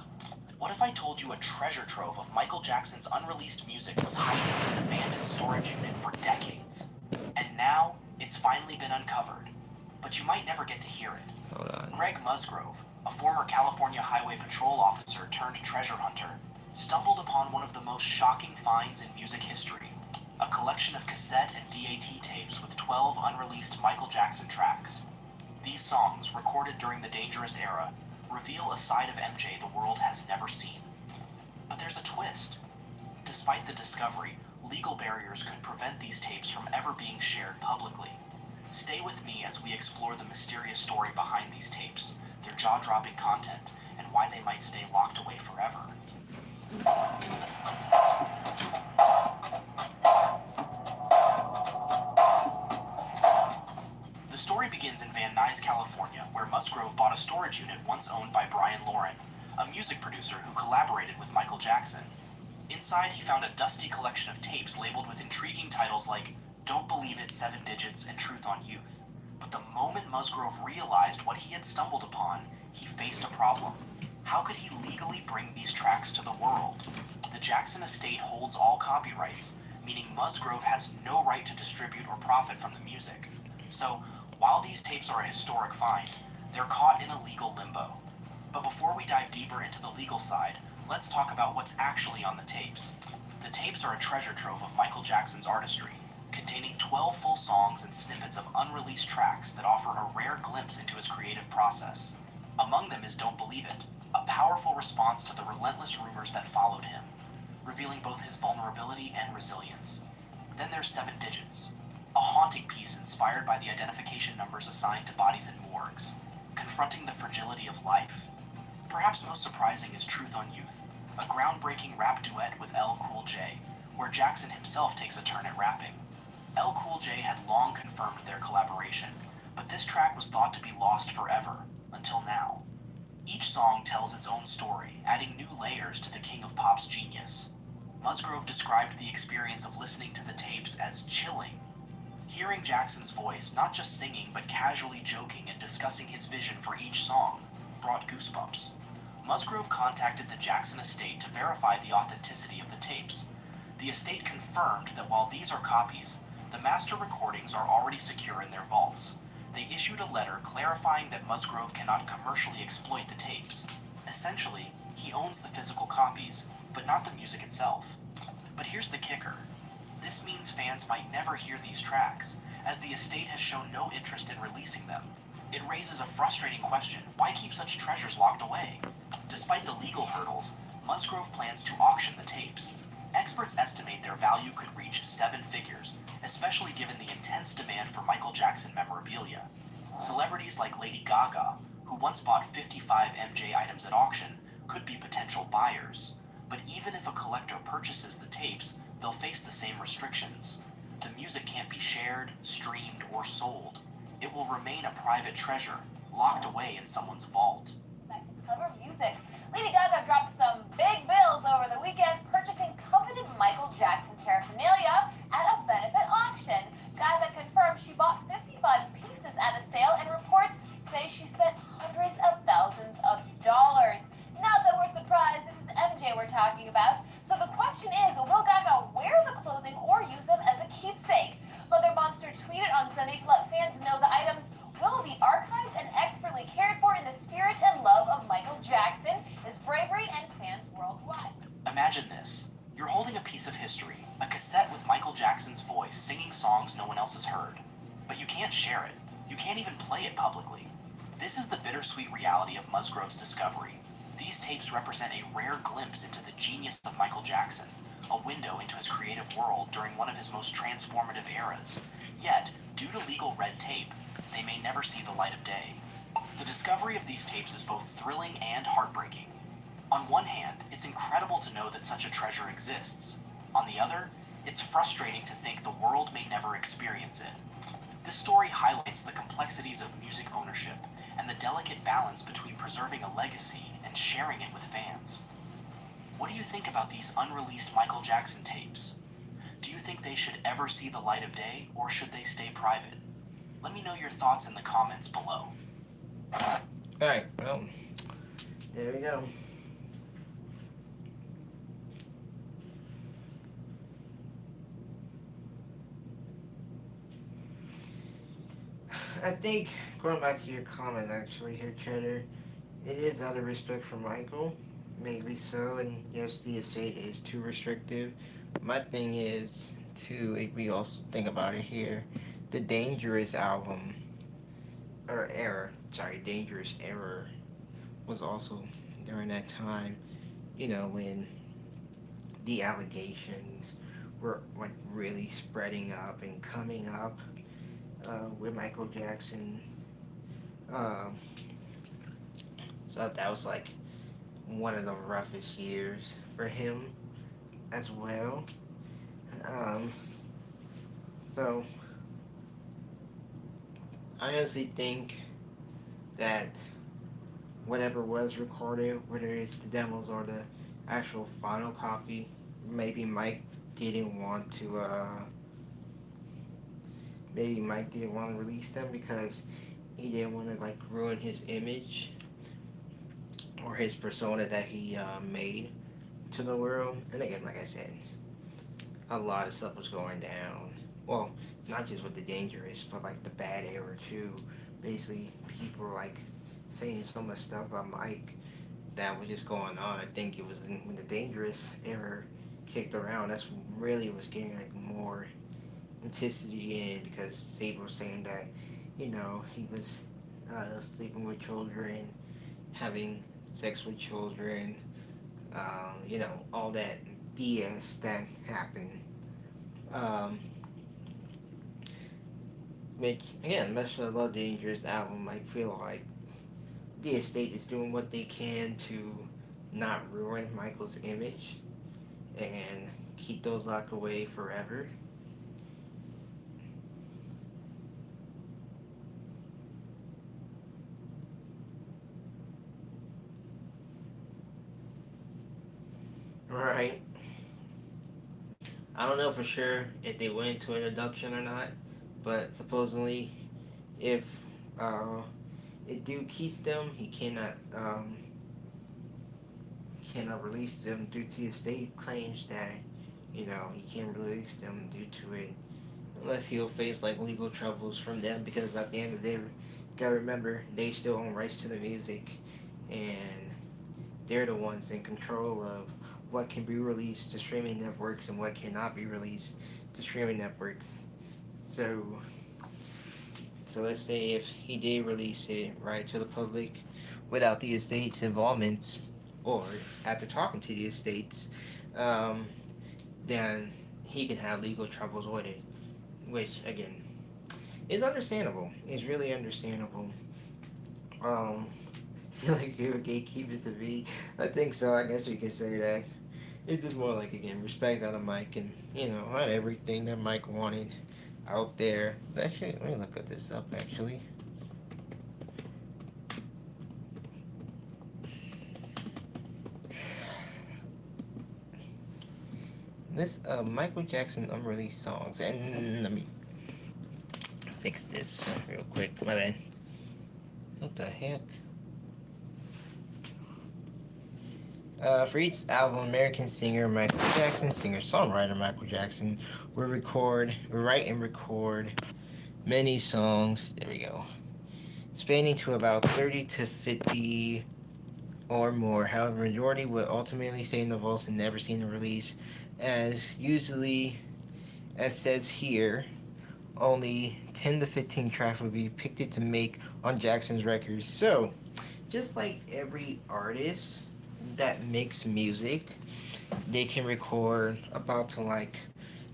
What if I told you a treasure trove of Michael Jackson's unreleased music was hiding in an abandoned storage unit for decades? And now, it's finally been uncovered. But you might never get to hear it. Hold on. Greg Musgrove, a former California Highway Patrol officer turned treasure hunter, stumbled upon one of the most shocking finds in music history. A collection of cassette and DAT tapes with 12 unreleased Michael Jackson tracks. These songs, recorded during the Dangerous era, reveal a side of MJ the world has never seen. But there's a twist. Despite the discovery, legal barriers could prevent these tapes from ever being shared publicly. Stay with me as we explore the mysterious story behind these tapes, their jaw-dropping content, and why they might stay locked away forever. The story begins in Van Nuys, California, where Musgrove bought a storage unit once owned by Brian Lauren, a music producer who collaborated with Michael Jackson. Inside, he found a dusty collection of tapes labeled with intriguing titles like Don't Believe It, 7 Digits, and Truth on Youth. But the moment Musgrove realized what he had stumbled upon, he faced a problem. How could he legally bring these tracks to the world? The Jackson estate holds all copyrights, meaning Musgrove has no right to distribute or profit from the music. So, while these tapes are a historic find, they're caught in a legal limbo. But before we dive deeper into the legal side, let's talk about what's actually on the tapes. The tapes are a treasure trove of Michael Jackson's artistry, containing 12 full songs and snippets of unreleased tracks that offer a rare glimpse into his creative process. Among them is Don't Believe It, a powerful response to the relentless rumors that followed him, revealing both his vulnerability and resilience. Then there's 7 Digits, a haunting piece inspired by the identification numbers assigned to bodies in morgues, confronting the fragility of life. Perhaps most surprising is Truth on Youth, a groundbreaking rap duet with L. Cool J, where Jackson himself takes a turn at rapping. L. Cool J had long confirmed their collaboration, but this track was thought to be lost forever, until now. Each song tells its own story, adding new layers to the King of Pop's genius. Musgrove described the experience of listening to the tapes as chilling. Hearing Jackson's voice, not just singing but casually joking and discussing his vision for each song, brought goosebumps. Musgrove contacted the Jackson estate to verify the authenticity of the tapes. The estate confirmed that while these are copies, the master recordings are already secure in their vaults. They issued a letter clarifying that Musgrove cannot commercially exploit the tapes. Essentially, he owns the physical copies, but not the music itself. But here's the kicker. This means fans might never hear these tracks, as the estate has shown no interest in releasing them. It raises a frustrating question: why keep such treasures locked away? Despite the legal hurdles, Musgrove plans to auction the tapes. Experts estimate their value could reach 7 figures, especially given the intense demand for Michael Jackson memorabilia. Celebrities like Lady Gaga, who once bought 55 MJ items at auction, could be potential buyers. But even if a collector purchases the tapes, they'll face the same restrictions. The music can't be shared, streamed, or sold. It will remain a private treasure, locked away in someone's vault. Back to cover music. Lady Gaga dropped some big bills over the weekend purchasing coveted Michael Jackson paraphernalia at a benefit auction. Gaga confirmed she bought 55 pieces at a sale, and reports say she spent hundreds of thousands of dollars. Not that we're surprised, this is MJ we're talking about. So the question is, will Gaga wear the clothing or use them as a keepsake? Mother Monster tweeted on Sunday to let fans know the items will be archived and expertly cared for in the spirit and love of Michael Jackson, his bravery, and fans worldwide. Imagine this. You're holding a piece of history, a cassette with Michael Jackson's voice singing songs no one else has heard. But you can't share it. You can't even play it publicly. This is the bittersweet reality of Musgrove's discovery. These tapes represent a rare glimpse into the genius of Michael Jackson, a window into his creative world during one of his most transformative eras. Yet, due to legal red tape, they may never see the light of day. The discovery of these tapes is both thrilling and heartbreaking. On one hand, it's incredible to know that such a treasure exists. On the other, it's frustrating to think the world may never experience it. This story highlights the complexities of music ownership and the delicate balance between preserving a legacy and sharing it with fans. What do you think about these unreleased Michael Jackson tapes? Do you think they should ever see the light of day, or should they stay private? Let me know your thoughts in the comments below. Alright, well, there we go. I think, going back to your comment actually here, Cheddar, it is out of respect for Michael. Maybe so, and yes, the estate is too restrictive. My thing is, too, if we also think about it here, the Dangerous album, or era, sorry, Dangerous Era, was also during that time, you know, when the allegations were, like, really spreading up and coming up. with Michael Jackson. Um, so that was like one of the roughest years for him as well. Um, so I honestly think that whatever was recorded, whether it's the demos or the actual final copy, maybe Mike didn't want to. Maybe Mike didn't want to release them because he didn't want to like ruin his image or his persona that he made to the world. And again, like I said, a lot of stuff was going down. Well, not just with the Dangerous, but like the bad era too. Basically, people were like saying so much stuff about Mike that was just going on. I think it was when the Dangerous era kicked around. That's really was getting like more intensity in because Sable was saying that, he was sleeping with children, having sex with children, all that BS that happened. Um, which, again, much of the Love Dangerous album, I feel like the estate is doing what they can to not ruin Michael's image and keep those locked away forever. Right. I don't know for sure if they went into an induction or not, but supposedly, if uh, it do keeps them, he cannot release them due to his state claims that he can't release them due to it unless he'll face like legal troubles from them because at the end of the day, gotta remember they still own rights to the music and they're the ones in control of what can be released to streaming networks and what cannot be released to streaming networks. So, so let's say if he did release it right to the public without the estate's involvement, or after talking to the estates, um, then he can have legal troubles with it, which again is understandable. It's really understandable. Um, Feel like you're a gatekeeper to me. I think so. I guess we can say that. It's just more like again respect out of Mike and not everything that Mike wanted out there. Actually, let me look at this up. Actually, this Michael Jackson unreleased songs, and let me fix this real quick. My bad. What the heck? For each album, American singer Michael Jackson, singer-songwriter Michael Jackson, will write and record many songs. There we go. Spanning to about 30 to 50 or more. However, majority will ultimately stay in the vaults and never seen the release. As says here, only 10 to 15 tracks will be picked to make on Jackson's records. So, just like every artist that makes music, they can record about to like,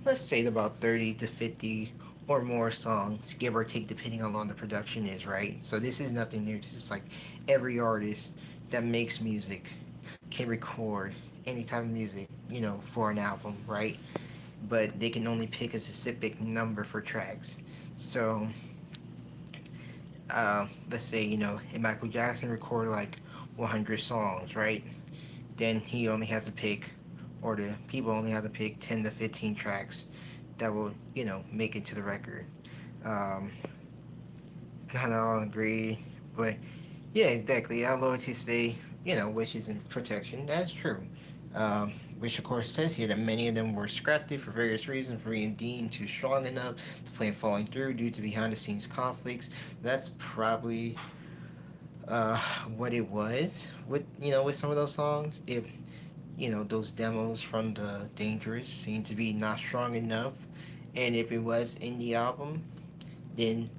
let's say about 30 to 50 or more songs, give or take, depending on how long the production is, right? So this is nothing new. This is like every artist that makes music can record any type of music, for an album, right? But they can only pick a specific number for tracks. So, let's say, if Michael Jackson recorded like 100 songs, right? Then he only has to pick, or the people only have to pick 10 to 15 tracks that will, make it to the record. Not all agree, but yeah, exactly. Our loyalty stay, wishes and protection. That's true. Which of course says here that many of them were scrapped for various reasons for being deemed too strong enough to plan falling through due to behind the scenes conflicts. That's probably what it was with with some of those songs. If those demos from the Dangerous seemed to be not strong enough, and if it was in the album, then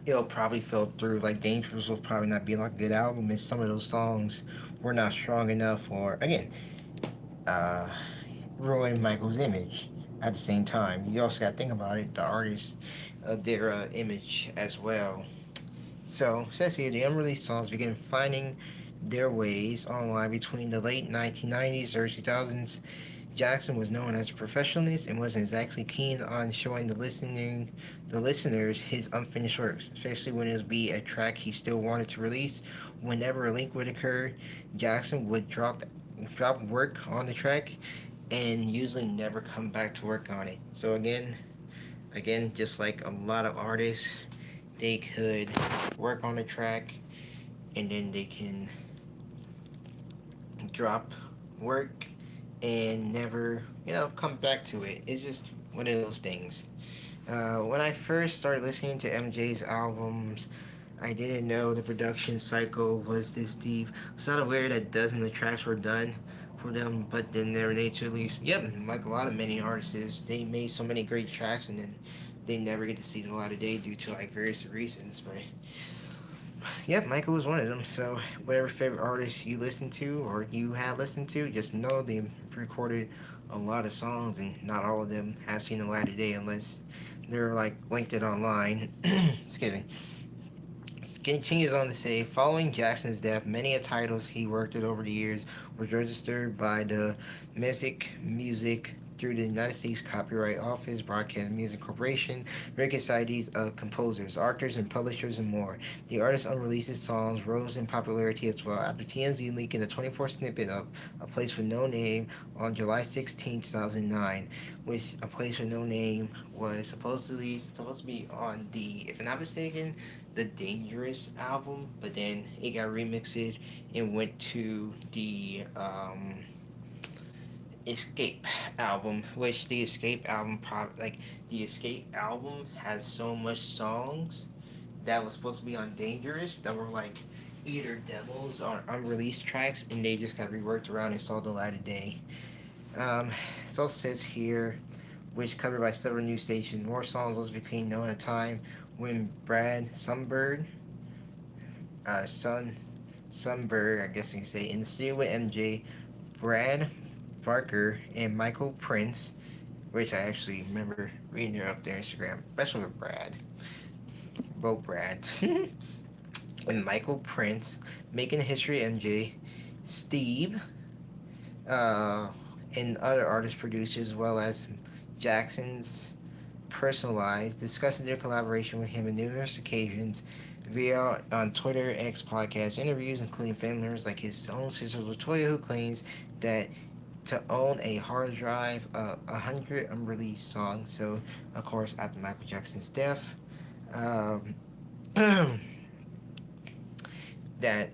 it'll probably fell through. Like Dangerous will probably not be like a good album, and some of those songs were not strong enough, or again, ruin Michael's image. at the same time. You also got to think about it, the artist, their image as well. So, it says here the unreleased songs began finding their ways online between the late 1990s, early 2000s. Jackson was known as a perfectionist and wasn't exactly keen on showing the listeners his unfinished works, especially when it would be a track he still wanted to release. Whenever a link would occur, Jackson would drop work on the track and usually never come back to work on it. So again, just like a lot of artists, they could work on a track and then they can drop work and never, come back to it. It's just one of those things. When I first started listening to MJ's albums, I didn't know the production cycle was this deep. I was not aware that dozens of tracks were done for them, but then they were made to release. Yep, like a lot of many artists, they made so many great tracks and then they never get to see the light of day due to like various reasons. But yep, Michael was one of them. So whatever favorite artist you listen to or you have listened to, just know they recorded a lot of songs and not all of them have seen the light of day unless they're like linked it online. Excuse me. Continues on to say, following Jackson's death, many of the titles he worked with over the years were registered by the Music through the United States Copyright Office, Broadcast Music Corporation, American Societies of Composers, Authors, and Publishers, and more. The artist's unreleased songs rose in popularity as well after TMZ leaking a 24 snippet of A Place with No Name on July 16, 2009, which A Place with No Name was supposed to be on the, if I'm not mistaken, the Dangerous album, but then it got remixed and went to the Escape album, which the Escape album the Escape album has so much songs that was supposed to be on Dangerous that were like either demos or unreleased tracks, and they just got reworked around and saw the light of day. It also says here, which covered by several news stations, more songs also became known at a time when Brad Sunberg, Sunberg, I guess you can say, in the studio with MJ, Brad Barker, and Michael Prince, which I actually remember reading her up their Instagram, especially with Brad. Both Brads. And Michael Prince, making the history of MJ, Steve, and other artist producers, as well as Jackson's personalized, discussing their collaboration with him on numerous occasions via on Twitter, X podcast interviews, including family members like his own sister Latoya, who claims that to own a hard drive of 100 unreleased songs. So, of course, after Michael Jackson's death, that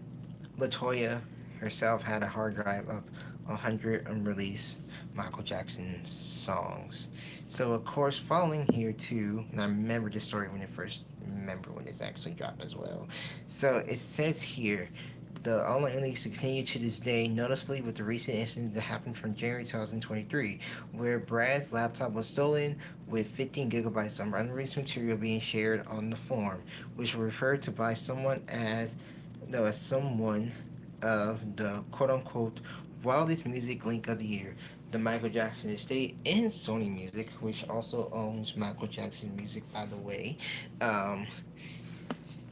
Latoya herself had a hard drive of 100 unreleased Michael Jackson songs. So, of course, following here too, and I remember this story when it's actually dropped as well. So it says here, the online release continue to this day, noticeably with the recent incident that happened from January 2023, where Brad's laptop was stolen with 15 gigabytes of unreleased material being shared on the forum, which were referred to by someone as someone of the quote-unquote wildest music link of the year. The Michael Jackson Estate and Sony Music, which also owns Michael Jackson Music, by the way,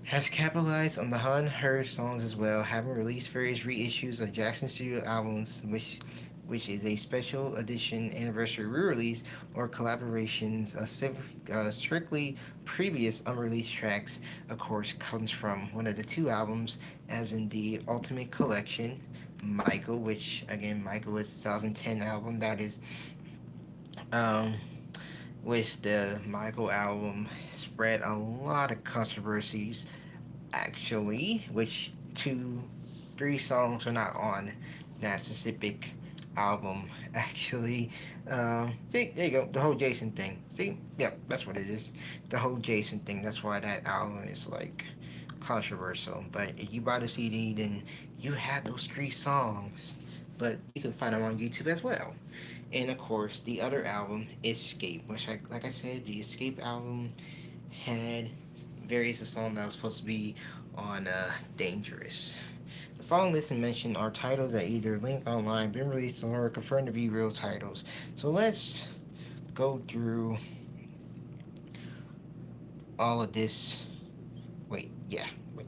has capitalized on the unheard songs as well, having released various reissues of Jackson Studio albums, which is a special edition anniversary re-release or collaborations of strictly previous unreleased tracks. Of course, comes from one of the two albums, as in the Ultimate Collection, Michael, which again, Michael is 2010 album. That is, which the Michael album spread a lot of controversies, actually, which 3 songs are not on that specific album, actually. See, there you go, the whole Jason thing. See, yep, that's what it is. The whole Jason thing. That's why that album is like controversial. But if you buy the CD, then you have those 3 songs. But you can find them on YouTube as well. And of course, the other album, Escape, which, like I said, the Escape album had various songs that was supposed to be on Dangerous. The following list mentioned are titles that either link online, been released, or are confirmed to be real titles. So let's go through all of this. Wait, yeah, wait.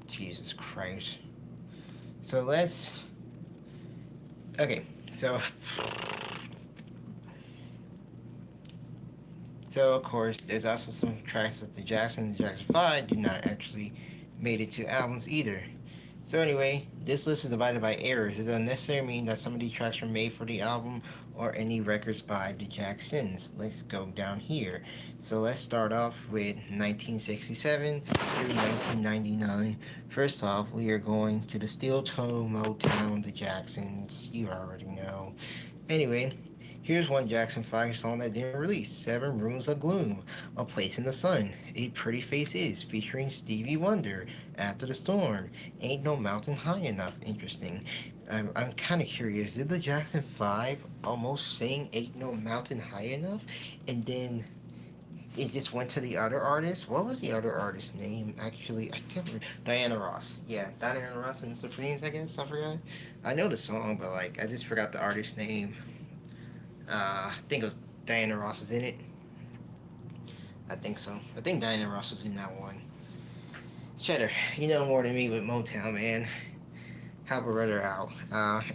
Jesus Christ. So let's. Okay, so. So of course, there's also some tracks that the Jackson 5 did not actually made it to albums either. So anyway, this list is divided by errors. It doesn't necessarily mean that some of these tracks were made for the album or any records by the Jacksons. Let's go down here. So let's start off with 1967 through 1999. First off, we are going to the Steel Toe Motown, the Jacksons. You already know. Anyway, here's one Jackson 5 song that didn't release, Seven Rooms of Gloom, A Place in the Sun, A Pretty Face Is, featuring Stevie Wonder, After the Storm, Ain't No Mountain High Enough. Interesting. I'm kind of curious, did the Jackson 5 almost sing Ain't No Mountain High Enough? And then it just went to the other artist? What was the other artist's name, actually? I can't remember. Diana Ross. Yeah, Diana Ross and the Supremes, I guess. I forgot. I know the song, but, like, I just forgot the artist's name. I think it was Diana Ross was in it. I think so. I think Diana Ross was in that one. Cheddar, you know more than me with Motown, man. Help a brother out.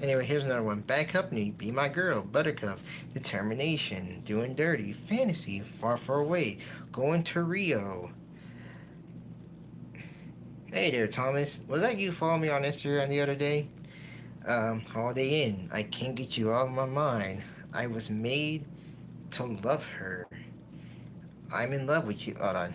Anyway, here's another one. Bad Company, Be My Girl, Buttercup, Determination, Doing Dirty, Fantasy, Far Far Away, Going to Rio. Hey there, Thomas. Was that you following me on Instagram the other day? Holiday Inn, I Can't Get You Out of My Mind. I Was Made to Love Her. I'm in love with you. Hold on.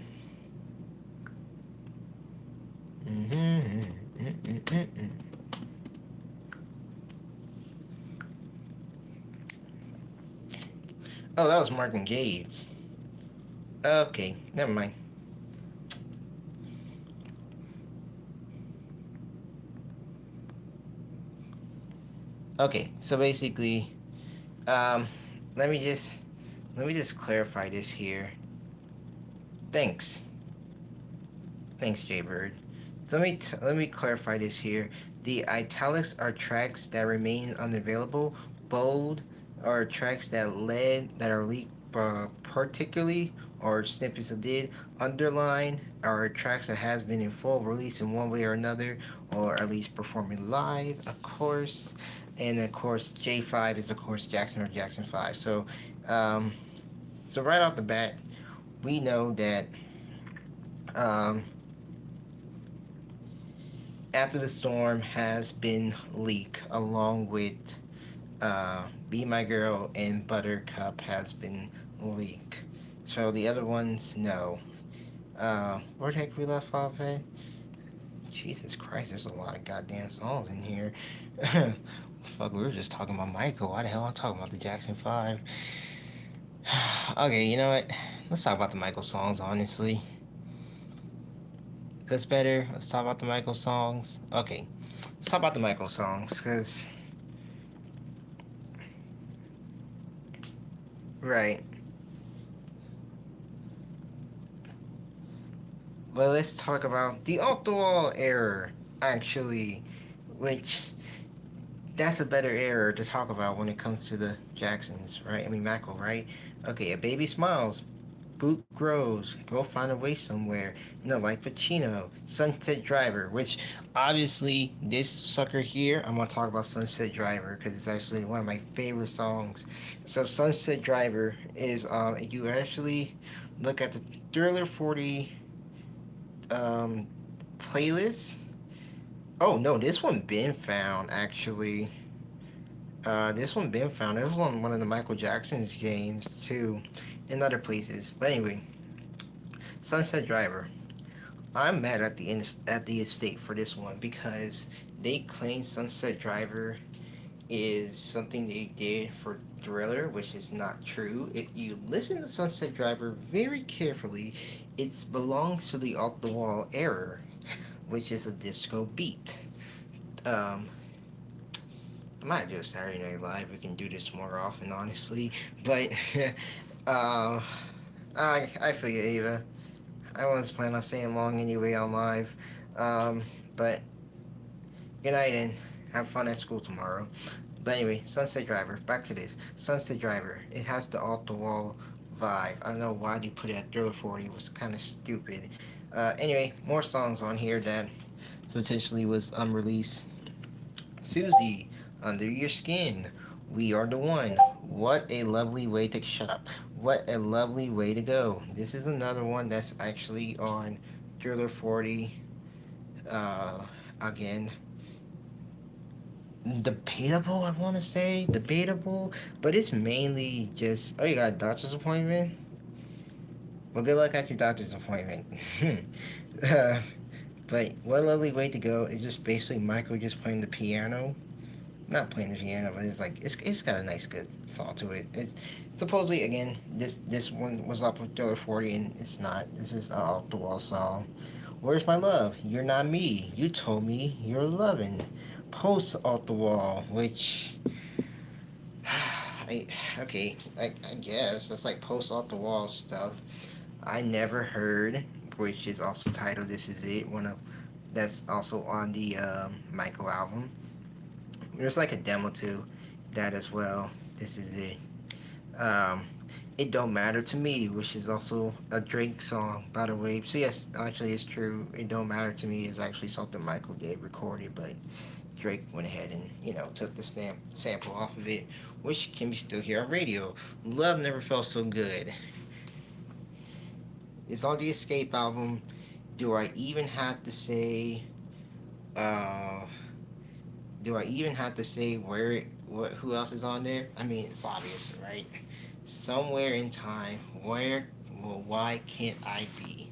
Oh, that was Martin Gates. Okay, never mind. Okay, so basically, let me just clarify this here. Thanks, Jaybird. Let me clarify this here. The italics are tracks that remain unavailable. Bold are tracks that are leaked particularly, or snippets that did. Underline are tracks that has been in full release in one way or another, or at least performing live, of course. And of course, J5 is of course Jackson or Jackson 5. So, so right off the bat, we know that After the Storm has been leaked, along with Be My Girl and Buttercup has been leaked. So the other ones, no. Where the heck we left off at? Jesus Christ, there's a lot of goddamn songs in here. Fuck, we were just talking about Michael. Why the hell am I talking about the Jackson 5? Okay, you know what? Let's talk about the Michael songs, honestly. That's better. Let's talk about the Michael songs. Okay, let's talk about the Michael songs, because... Right. But let's talk about the off-the-wall error, actually, which... That's a better error to talk about when it comes to the Jacksons, right? I mean, Michael, right? Okay, A Baby Smiles, Boot Grows, Go Find a Way Somewhere, like Pacino, Sunset Driver, which obviously this sucker here, I'm going to talk about Sunset Driver because it's actually one of my favorite songs. So Sunset Driver is, you actually look at the Thriller 40 playlist. Oh no, this one been found actually. This one been found. This was on one of the Michael Jackson's games too, in other places. But anyway, Sunset Driver. I'm mad at the estate for this one because they claim Sunset Driver is something they did for Thriller, which is not true. If you listen to Sunset Driver very carefully, it belongs to the Off the Wall era, which is a disco beat. I might do a Saturday Night Live. We can do this more often, honestly. But I feel you, Ava. I wasn't planning on staying long anyway on live. But good night and have fun at school tomorrow. But anyway, Sunset Driver. Back to this. Sunset Driver. It has the off the wall vibe. I don't know why they put it at Thriller 40. It was kind of stupid. Anyway, more songs on here that potentially was unreleased. Susie, Under Your Skin. We Are the One. What a lovely way to shut up. What a lovely way to go. This is another one that's actually on Thriller 40. Again, debatable, I want to say. Debatable. But it's mainly just, oh, you got a doctor's appointment? Well, good luck at your doctor's appointment. But what a lovely way to go is just basically Michael just playing the piano. Not playing the piano, but it's like it's got a nice good song to it. It's supposedly, again, this one was up with Thriller 40 and it's not. This is an off the wall song. Where's my love? You're not me. You told me you're loving. Post off the wall, which I guess that's like post off the wall stuff. I never heard, which is also titled "This Is It." That's also on the Michael album. There's like a demo to that as well. This Is It. It Don't Matter to Me, which is also a Drake song, by the way. So yes, actually it's true. It Don't Matter to Me is actually something Michael did recorded, but Drake went ahead and, took the sample off of it, which can be still heard on radio. Love Never Felt So Good. It's on the Escape album. Do I even have to say who else is on there? I mean, it's obvious, right? Somewhere in Time, why can't I be?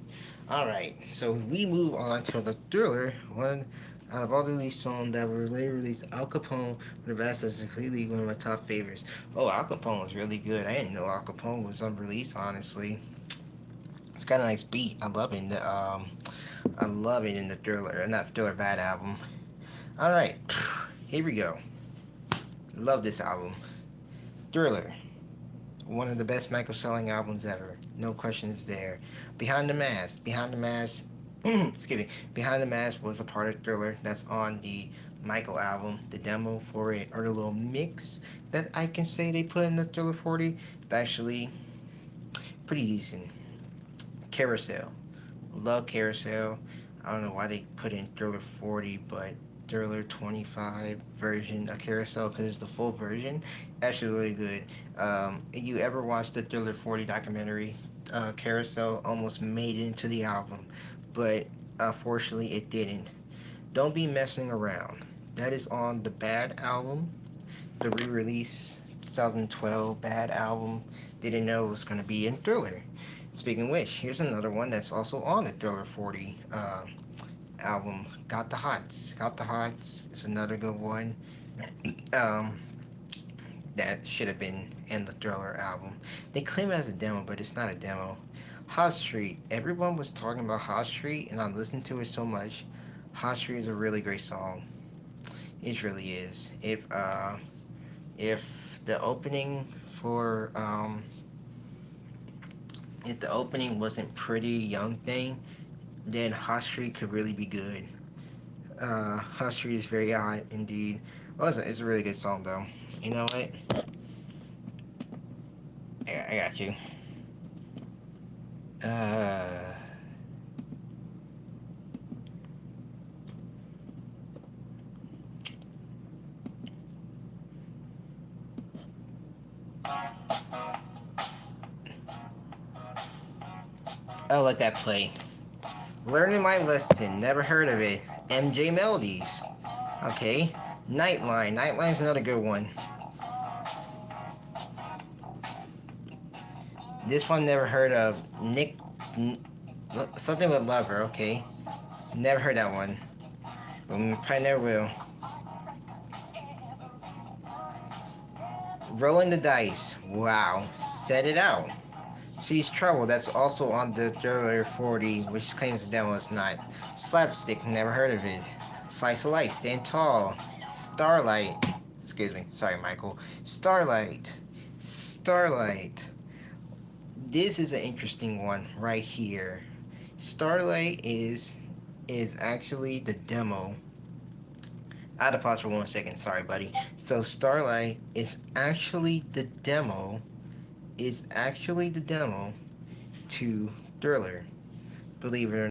Alright, so we move on to the Thriller, one out of all the released songs that were later released. Al Capone, the best, is completely one of my top favorites. Oh, Al Capone was really good. I didn't know Al Capone was unreleased, honestly. It's got a nice beat. I love it in the Thriller, not Thriller Bad album. Alright, here we go. Love this album. Thriller. One of the best Michael selling albums ever. No questions there. Behind the Mask, excuse me. Behind the Mask was a part of Thriller that's on the Michael album. The demo for it, or the little mix that I can say they put in the Thriller 40, it's actually pretty decent. Carousel. Love Carousel. I don't know why they put in Thriller 40, but Thriller 25 version of Carousel, because it's the full version. Actually really good. If you ever watched the Thriller 40 documentary, Carousel almost made it into the album, but unfortunately it didn't. Don't Be Messing Around. That is on the Bad album, the re-release 2012 Bad album. Didn't know it was going to be in Thriller. Speaking of which, here's another one that's also on the Thriller 40 album. Got the Hots. Got the Hots. It's another good one. That should have been in the Thriller album. They claim it as a demo, but it's not a demo. Hot Street. Everyone was talking about Hot Street, and I listened to it so much. Hot Street is a really great song. It really is. If the opening for if the opening wasn't Pretty Young Thing, then Hot Street could really be good. Hot Street is very hot indeed. Well, it's a really good song though. You know what? I got you. I'll let that play. Learning My Lesson. Never heard of it. MJ Melodies. Okay. Nightline. Nightline's another good one. This one never heard of. Something with Lover. Okay. Never heard that one. Probably never will. Rolling the Dice. Wow. Set It Out. Sees Trouble. That's also on the Thriller 40, which claims the demo is not. Slapstick. Never heard of it. Slice of Life. Stand Tall. Starlight. Excuse me. Sorry, Michael. Starlight. This is an interesting one right here. Starlight is actually the demo I had to pause for 1 second. Sorry, buddy. So Starlight is actually the demo. Is actually the demo to Thriller. Believe it or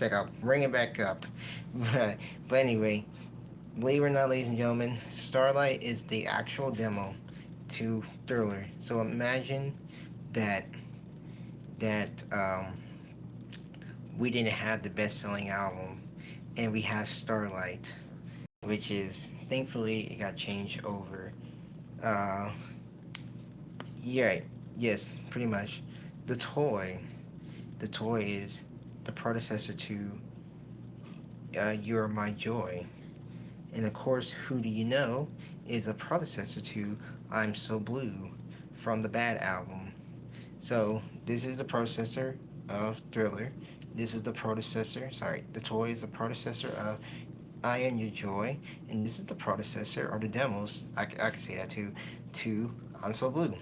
not. I'll bring it back up. But anyway, believe it or not, ladies and gentlemen, Starlight is the actual demo to Thriller. So imagine that that we didn't have the best-selling album, and we have Starlight, which is thankfully it got changed over. Uh, yeah, yes, pretty much. The toy, the toy is the predecessor to "You're My Joy," and of course, "Who Do You Know" is a predecessor to "I'm So Blue" from the Bad album. So this is the predecessor of Thriller. This is the predecessor. Sorry, the toy is the predecessor of "I Am Your Joy," and this is the predecessor or the demos. I can say that too. To "I'm So Blue."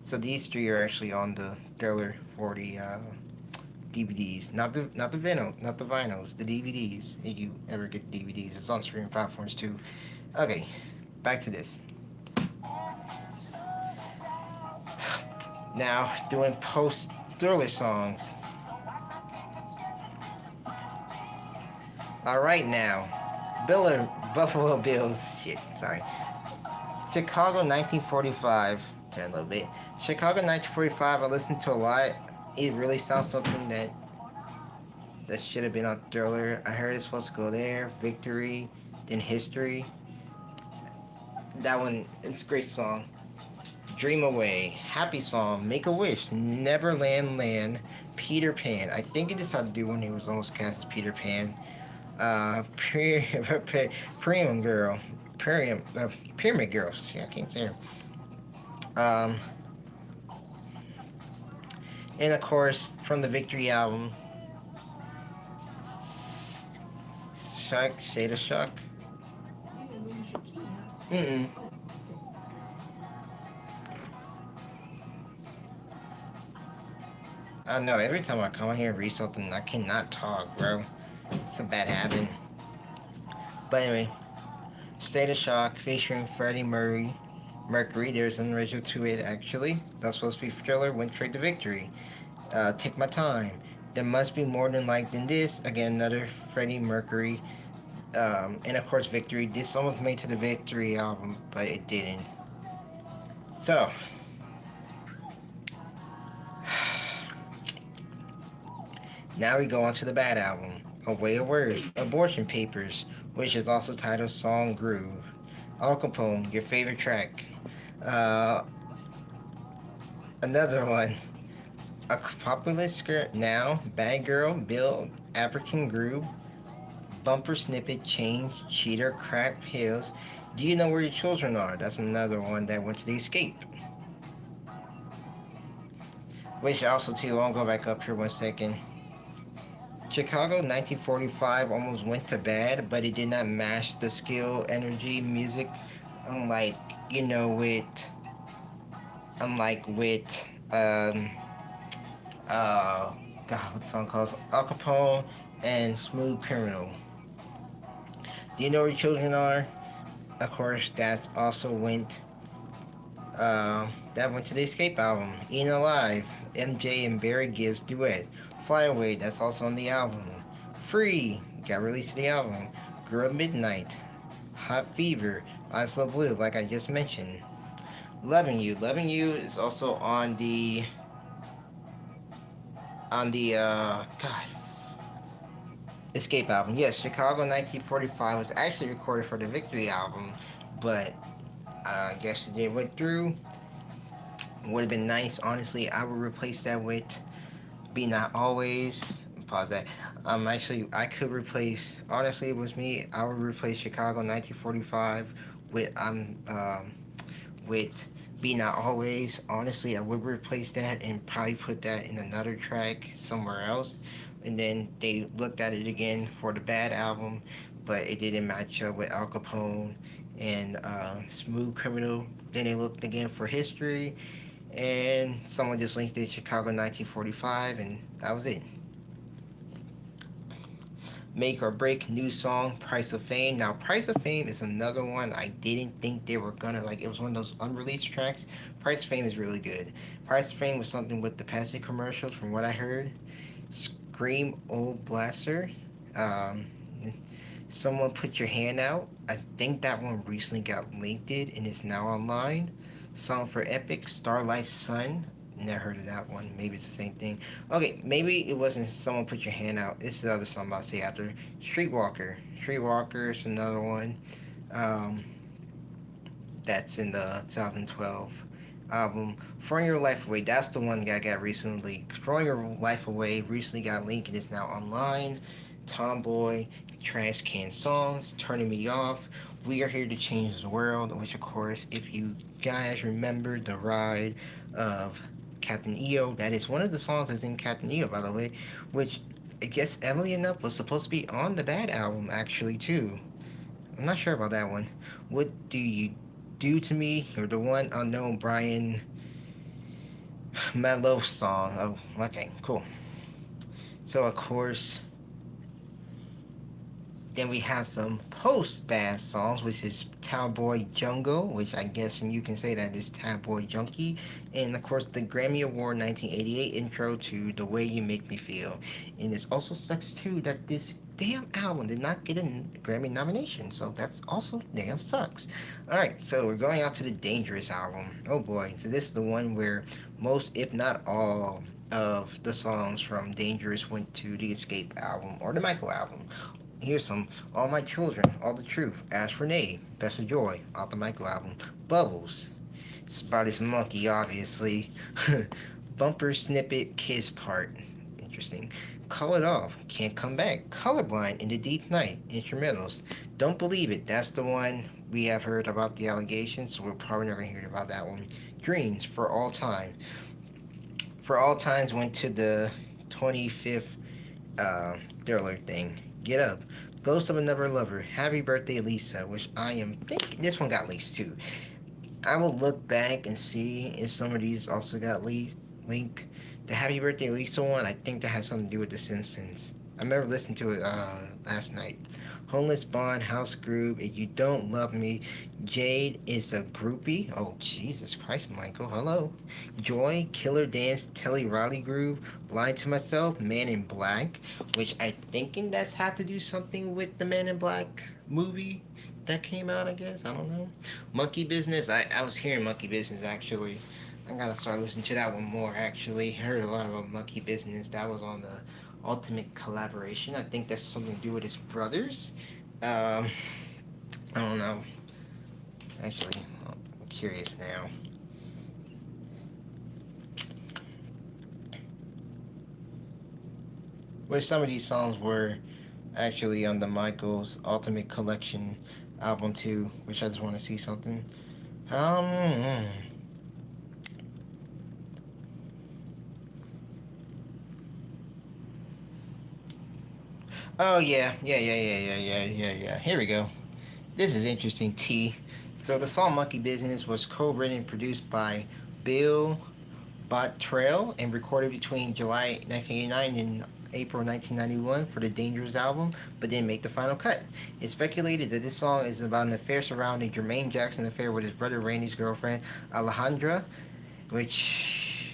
So these three are actually on the Thriller 40 DVDs, not the vinyl, not the vinyls, the DVDs. If you ever get DVDs, it's on streaming platforms too. Okay, back to this. Now doing post Thriller songs. All right now, Buffalo Bills. Shit, sorry. Chicago 1945. Turn a little bit. Chicago 1945. I listened to a lot. It really sounds something that should have been on Thriller. I heard it's supposed to go there. Victory, then History. That one, it's a great song. Dream Away, Happy Song, Make a Wish, Neverland Land, Peter Pan. I think it just had to do when he was almost cast as Peter Pan. Premium Girl, Pyramid Girls. See, I can't say her. And of course, from the Victory album, Shuck, Shade of Shuck. Mm-mm. I know, every time I come here and read something, I cannot talk, bro. It's a bad habit. But anyway, State of Shock featuring Freddie Mercury. There's an original to it, actually. That's supposed to be Thriller, went straight to Victory. Take My Time. There Must Be More Than Life Than This. Again, another Freddie Mercury. And of course, Victory. This almost made to the Victory album, but it didn't. So, now we go on to the Bad album. A Way of Words, Abortion Papers, which is also titled Song Groove. Al Capone, your favorite track. Uh, Another one. A Populist Skirt Now, Bad Girl, Bill, African Groove, Bumper Snippet, Change, Cheater, Crack Pills. Do You Know Where Your Children Are? That's another one that went to the Escape. Which also too, I'll go back up here 1 second. Chicago 1945 almost went to bad, but it did not match the skill, energy, music, unlike, with um God, what the song calls Al Capone and Smooth Criminal. Do You Know Where Your Children Are? Of course, that's also that went to the Escape album. Ian Alive, MJ and Barry Gibbs duet. Fly Away, that's also on the album. Free, got released to the album. Girl Midnight, Hot Fever, I So Blue, like I just mentioned. Loving You is also on the Escape album. Yes, Chicago 1945 was actually recorded for the Victory album, but I guess it didn't went through. Would have been nice, honestly. I would replace that with Be Not Always. Pause that. Actually, I could replace. Honestly, it was me. I would replace Chicago 1945 with Be Not Always. Honestly, I would replace that and probably put that in another track somewhere else. And then they looked at it again for the Bad album, but it didn't match up with Al Capone and Smooth Criminal. Then they looked again for History, and someone just linked it to Chicago 1945, and that was it. Make or Break, new song, Price of Fame. Now, Price of Fame is another one I didn't think they were gonna like. It was one of those unreleased tracks. Price of Fame is really good. Price of Fame was something with the Pepsi commercials, from what I heard. Scream Old Blaster. Um, Someone Put Your Hand Out. I think that one recently got linked and is now online. Song for Epic, Starlight Sun. Never heard of that one. Maybe it's the same thing. Okay, maybe it wasn't Someone Put Your Hand Out. It's the other song I'm about to say after. Streetwalker. Streetwalker is another one. Um, that's in the 2012 album. Throwing Your Life Away. That's the one that got recently. Throwing Your Life Away recently got linked and is now online. Tomboy. Trash Can Songs. Turning Me Off. We Are Here to Change the World. Which, of course, if you guys remember the ride of Captain EO, that is one of the songs that's in Captain EO, by the way, which I guess Emily enough was supposed to be on the Bad album actually too. I'm not sure about that one. What Do You Do to Me, or the one unknown Brian Mello song. Oh, okay, cool. So of course, then we have some post-Bad songs, which is Cowboy Jungle, which I guess and you can say that is Cowboy Junkie. And of course, the Grammy Award 1988 intro to The Way You Make Me Feel. And it also sucks too that this damn album did not get a Grammy nomination. So that's also damn sucks. Alright, so we're going out to the Dangerous album. Oh boy, so this is the one where most, if not all, of the songs from Dangerous went to the Escape album or the Michael album. Here's some. All My Children, All the Truth, Ask Renee, Best of Joy, off the Michael album. Bubbles, it's about his monkey, obviously. Bumper Snippet, Kiss Part, interesting. Call It Off, Can't Come Back, Colorblind, In the Deep Night, instrumentals. Don't Believe It, that's the one we have heard about the allegations, so we're probably never going to hear about that one. Dreams, For All Time. For All Times went to the 25th Thriller thing. Get Up, Ghost of Another Lover, Happy Birthday Lisa, which I am thinking this one got leaked too. I will look back and see if some of these also got linked. The Happy Birthday Lisa one, I think that has something to do with The Simpsons. I remember listening to it last night. Homeless Bond, House Group, If You Don't Love Me, Jade Is a Groupie. Oh, Jesus Christ, Michael, hello. Joy, Killer Dance, Telly Riley Groove, Blind to Myself, Man in Black, which I thinking that's had to do something with the Man in Black movie that came out, I guess. I don't know. Monkey Business, I was hearing Monkey Business, actually. I gotta start listening to that one more, actually. Heard a lot about Monkey Business. That was on the Ultimate Collaboration. I think that's something to do with his brothers. I don't know. Actually, I'm curious now. Which some of these songs were actually on the Michael's Ultimate Collection album too, which I just want to see something. Um, Oh yeah. Here we go. This is interesting. T. So the song "Monkey Business" was co-written and produced by Bill Bottrell and recorded between July 1989 and April 1991 for the Dangerous album, but didn't make the final cut. It's speculated that this song is about an affair surrounding Jermaine Jackson's affair with his brother Randy's girlfriend Alejandra, which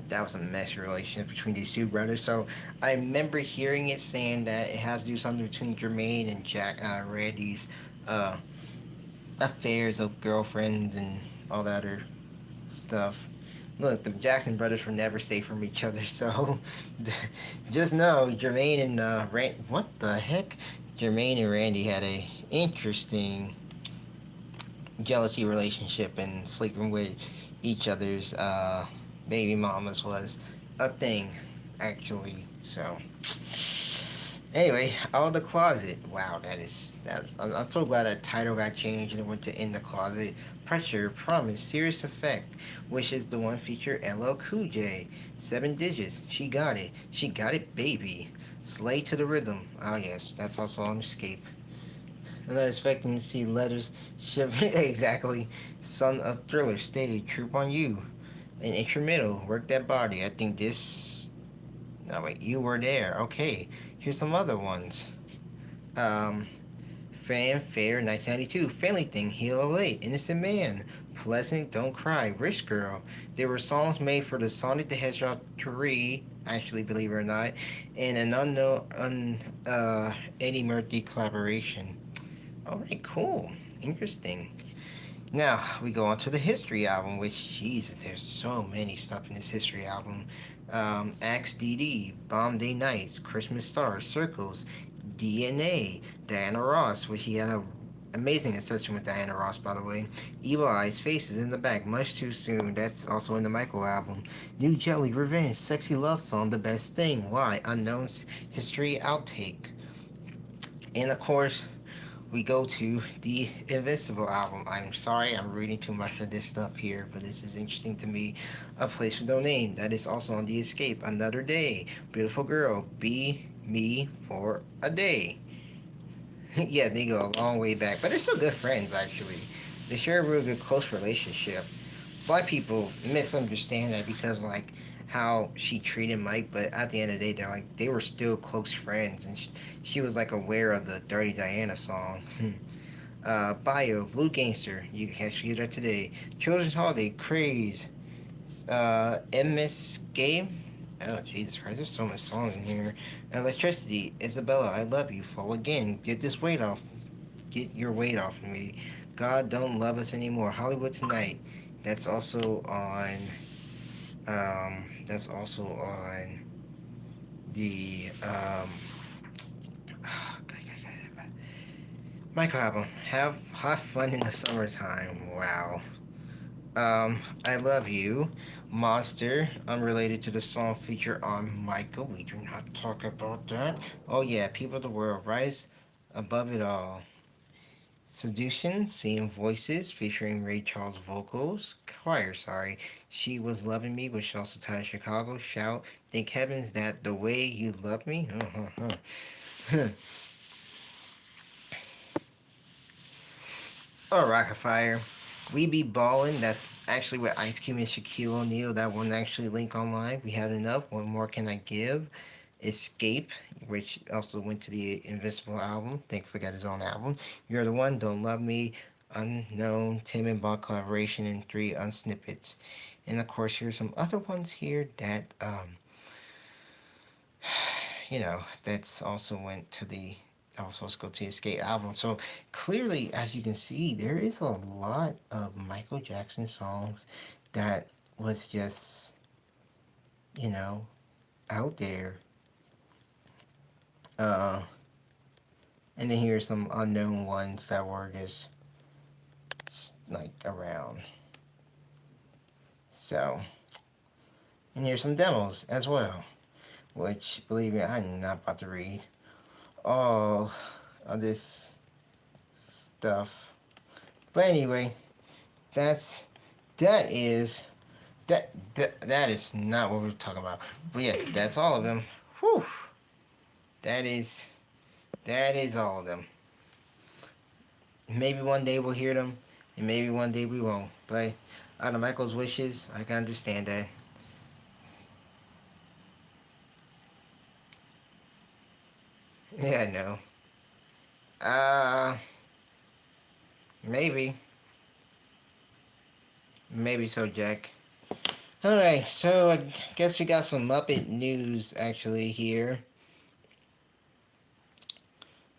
that was a messy relationship between these two brothers. So I remember hearing it saying that it has to do something between Jermaine and Randy's affairs of girlfriends and all that other stuff. Look, the Jackson brothers were never safe from each other, so just know Jermaine and what the heck? Jermaine and Randy had a interesting jealousy relationship, and sleeping with each other's baby mamas was a thing, actually. So anyway, Out of the Closet. Wow, that's I'm so glad that title got changed and it went to In the Closet. Pressure, Promise, Serious Effect, which is the one feature LL Cool J. 7 Digits, She Got It, Baby. Slay to the Rhythm. Oh yes, that's also on Escape. I'm not expecting to see letters ship exactly. Son of Thriller, Steady, Troop on You. An instrumental, Work That Body. I think this No, wait, you were there. Okay, here's some other ones. Um, Fanfare 1992, Family Thing, Halo 8, Innocent Man, Pleasant, Don't Cry, Rich Girl. There were songs made for the Sonic the Hedgehog 3, actually, believe it or not, and an Eddie Murphy collaboration. Alright, cool. Interesting. Now, we go on to the History album, which, Jesus, there's so many stuff in this History album. Axe DD, Bomb Day Nights, Christmas Stars, Circles, DNA, Diana Ross, which he had a amazing obsession with Diana Ross, by the way. Evil Eyes, Faces in the Back, Much Too Soon, that's also in the Michael album. New Jelly, Revenge, Sexy Love Song, The Best Thing, Why, Unknown's History Outtake. And of course, we go to the Invincible album. I'm sorry, I'm reading too much of this stuff here, but this is interesting to me. A Place with No Name, that is also on The Escape. Another Day, Beautiful Girl, Be Me for a Day. Yeah, they go a long way back, but they're still good friends, actually. They share a real good close relationship. Black people misunderstand that because, like, how she treated Mike, but at the end of the day, they were still close friends, and she was like aware of the Dirty Diana song. Bio, Blue Gangster, you can catch that today. Children's Holiday, Craze, MS Game. Oh, Jesus Christ, there's so many songs in here. Electricity, Isabella, I Love You, Fall Again, Get This Weight Off, Get Your Weight Off of Me. God Don't Love Us Anymore, Hollywood Tonight. That's also on, the, Michael album, Have Fun in the Summertime, wow. I Love You, Monster, unrelated to the song featured on Michael. We do not talk about that. Oh yeah, People of the World, Rise Above It All. Seduction, Seeing Voices, featuring Ray Charles vocals. Choir, sorry. She Was Loving Me, which also ties Chicago. Shout, Thank Heavens That The Way You Love Me. Oh, Rocket Fire. We Be Ballin', that's actually with Ice Cube and Shaquille O'Neal. That one actually link online. We Had Enough. What More Can I Give? Escape, which also went to the Invincible album. Thankfully got his own album. You're the One, Don't Love Me, Unknown, Tim and Bob collaboration, and 3 unsnippets. And of course, here's some other ones here that, that's also went to the also go to the Escape album. So clearly, as you can see, there is a lot of Michael Jackson songs that was just, out there. And then here's some unknown ones that were just like around. So, and here's some demos as well, which, believe me, I'm not about to read all of this stuff. But anyway, that is not what we're talking about. But yeah, that's all of them. Whew. That is all of them. Maybe one day we'll hear them, and maybe one day we won't. But out of Michael's wishes, I can understand that. Yeah, I know. Maybe. Maybe so, Jack. Alright, so I guess we got some Muppet news actually here.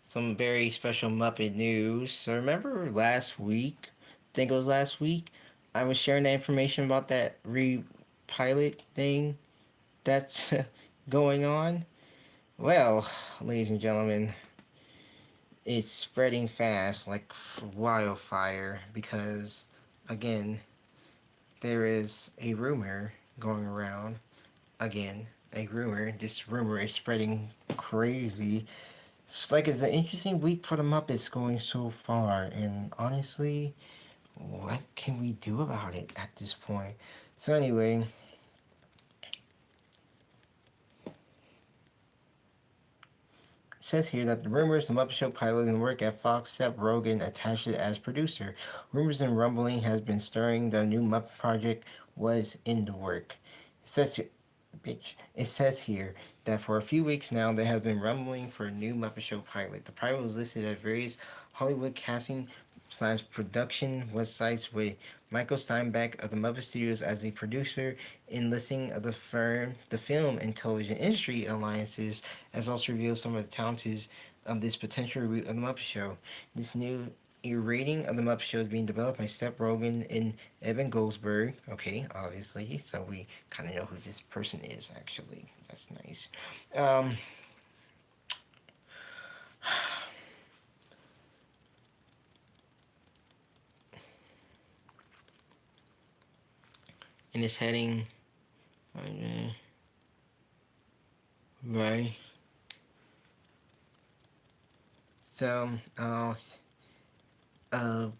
Some very special Muppet news. So remember last week, I think it was last week, I was sharing the information about that re-pilot thing that's going on? Well, ladies and gentlemen, it's spreading fast like wildfire because, again, there is a rumor going around. Again, a rumor. This rumor is spreading crazy. It's like it's an interesting week for the Muppets going so far, and honestly, what can we do about it at this point? So anyway, it says here that the rumors the Muppet Show pilot and work at Fox, Seth Rogen attached it as producer. Rumors and rumbling has been stirring the new Muppet project was in the work. It says here, that for a few weeks now there has been rumbling for a new Muppet Show pilot. The pilot was listed at various Hollywood casting slash production websites with Michael Steinbeck of the Muppet Studios as a producer, in listing of the film and television industry alliances, as also reveals some of the talents of this potential reboot of the Muppet Show. This new rating of the Muppet Show is being developed by Seth Rogen and Evan Goldberg. Okay, obviously, so we kind of know who this person is. Actually, that's nice. Um, and it's heading right. So,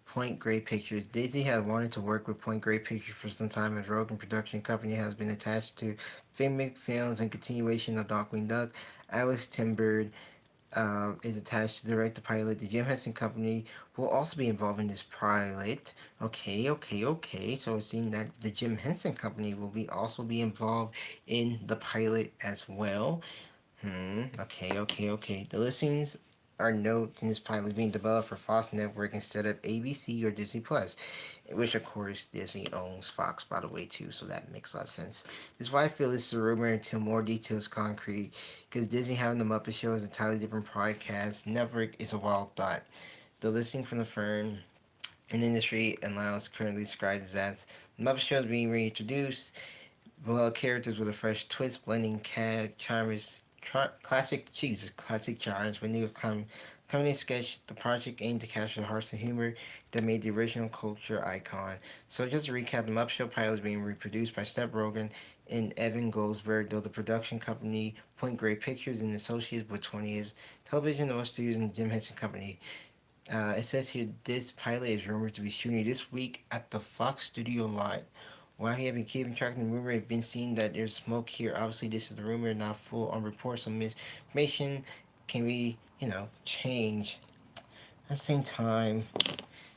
Point Grey Pictures. Disney has wanted to work with Point Grey Pictures for some time, as Rogan Production Company has been attached to filmic films and continuation of Darkwing Duck. Alex Timbird is attached to direct the pilot. The Jim Henson Company will also be involved in this pilot. Okay. So it seems that the Jim Henson Company will also be involved in the pilot as well. Okay. The listings are note in this pilot is being developed for Fox Network instead of ABC or Disney Plus, which of course Disney owns Fox, by the way, too, so that makes a lot of sense. This is why I feel this is a rumor until more details concrete, because Disney having the Muppet Show is a entirely different broadcast network is a wild thought. The listing from the firm in industry allows currently described as the Muppet Show is being reintroduced, well, characters with a fresh twist, blending charmers classic charms with new comedy sketch. The project aimed to capture the hearts and humor that made the original culture icon. So just to recap, the Muppet Show pilot is being reproduced by Seth Rogen and Evan Goldberg, though the production company Point Grey Pictures and associates with 20th Television, North Studios, and Jim Henson Company. It says here this pilot is rumored to be shooting this week at the Fox Studio lot. While he has been keeping track of the rumor, it's been seen that there's smoke here. Obviously, this is the rumor, not full on reports. Some information can be, changed. At the same time,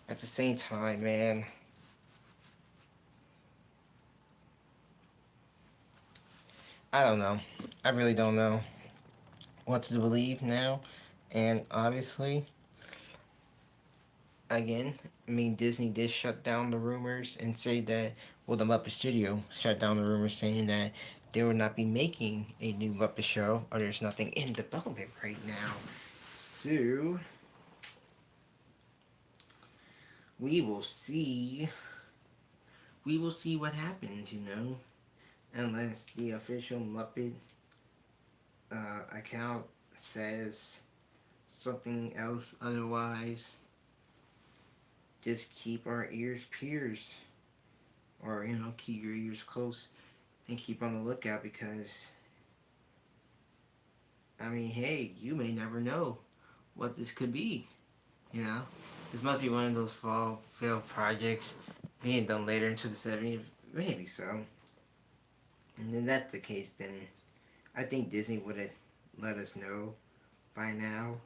man, I don't know. I really don't know what to believe now. And obviously, again, I mean, Disney did shut down the rumors and say that, well, the Muppet Studio shut down the rumors saying that they will not be making a new Muppet Show, or there's nothing in development right now. So, we will see. We will see what happens, unless the official Muppet account says something else otherwise. Just keep our ears pierced, or keep your ears close and keep on the lookout, because I mean, hey, you may never know what this could be. This might be one of those fall failed projects being done later into the 70s, maybe so. And then that's the case, then I think Disney would have let us know by now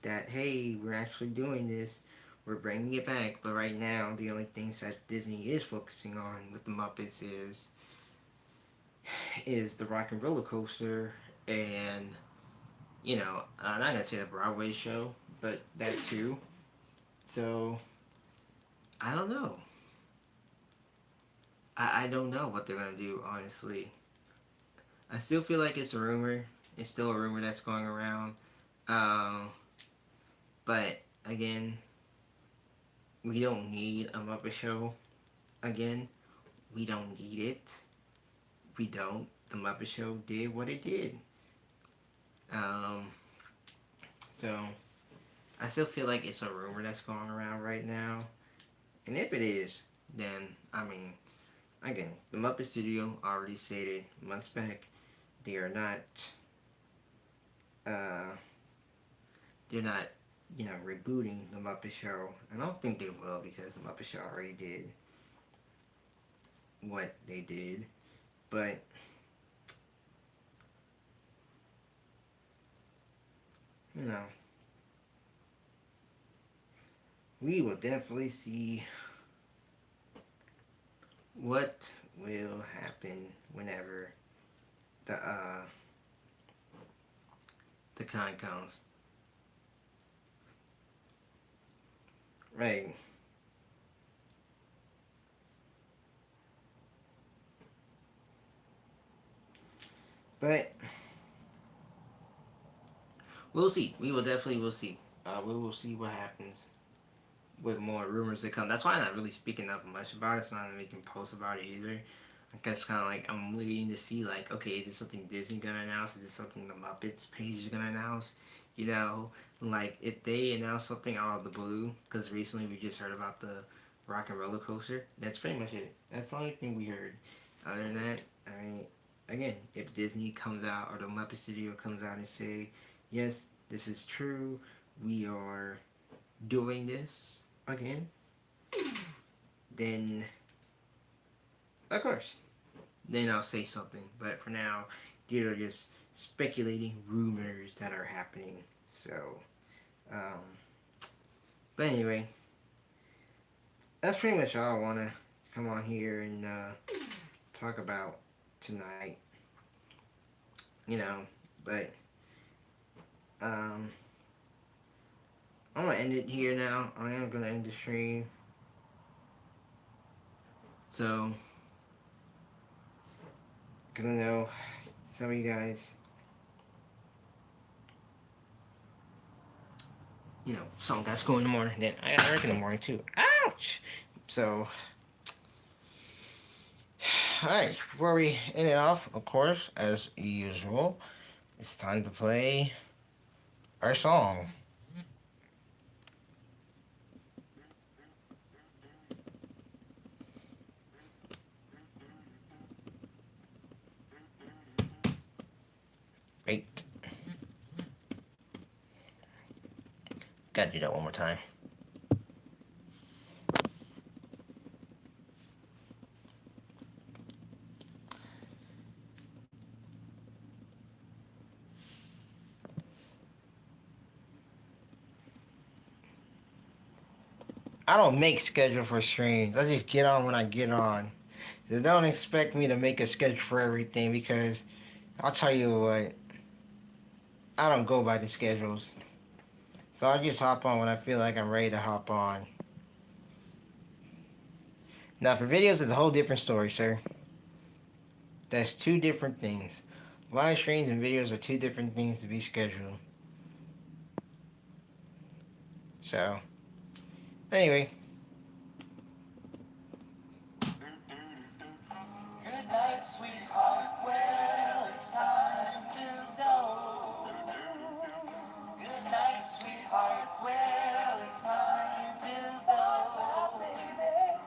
that, hey, we're actually doing this, we're bringing it back. But right now, the only things that Disney is focusing on with the Muppets is the Rock and Roller Coaster, and I'm not gonna say the Broadway show, but that too. So I don't know. I don't know what they're gonna do, honestly. I still feel like it's a rumor. It's still a rumor that's going around. But again, we don't need a Muppet Show. Again, we don't need it. We don't. The Muppet Show did what it did. So I still feel like it's a rumor that's going around right now. And if it is, then I mean, again, the Muppet Studio already stated months back they are not rebooting the Muppet Show. I don't think they will, because the Muppet Show already did what they did. But we will definitely see what will happen whenever the the con counts. Right. But we'll see. We will definitely will see. We will see what happens with more rumors that come. That's why I'm not really speaking up much about it. It's not making posts about it either. I guess kind of like I'm waiting to see like, okay, is this something Disney gonna announce? Is this something the Muppets page is gonna announce? You know, like if they announce something out of the blue, because recently we just heard about the Rock and Roller Coaster. That's pretty much it. That's the only thing we heard. Other than that, I mean, again, if Disney comes out or the Muppet Studio comes out and say, yes, this is true, we are doing this again, then of course, then I'll say something. But for now, these are just speculating rumors that are happening. So, um, but anyway, that's pretty much all I want to come on here and talk about tonight. You know, but I'm gonna end it here now. I am gonna end the stream. So, because I know some of you guys, you know, some got school in the morning, then I got work in the morning too. Ouch! So, alright, before we end it off, of course, as usual, it's time to play our song. Wait. Gotta do that one more time. I don't make schedule for streams. I just get on when I get on. Just don't expect me to make a schedule for everything because I'll tell you what, I don't go by the schedules. So I just hop on when I feel like I'm ready to hop on. Now for videos, it's a whole different story, sir. That's two different things. Live streams and videos are two different things to be scheduled. So, anyway. Good night, sweetheart. Well, it's time to go. Good night, sweetheart. Well, it's time to go, baby.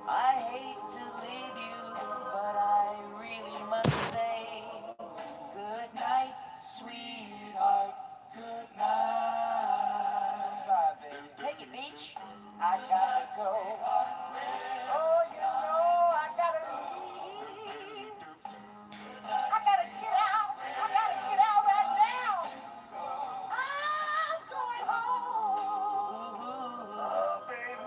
I hate to leave you, but I really must say, good night, sweetheart. Good night. Take it, Beach. I gotta go. Oh, you know I gotta leave. I gotta get out. I gotta get out right now. I'm going home. Oh, baby.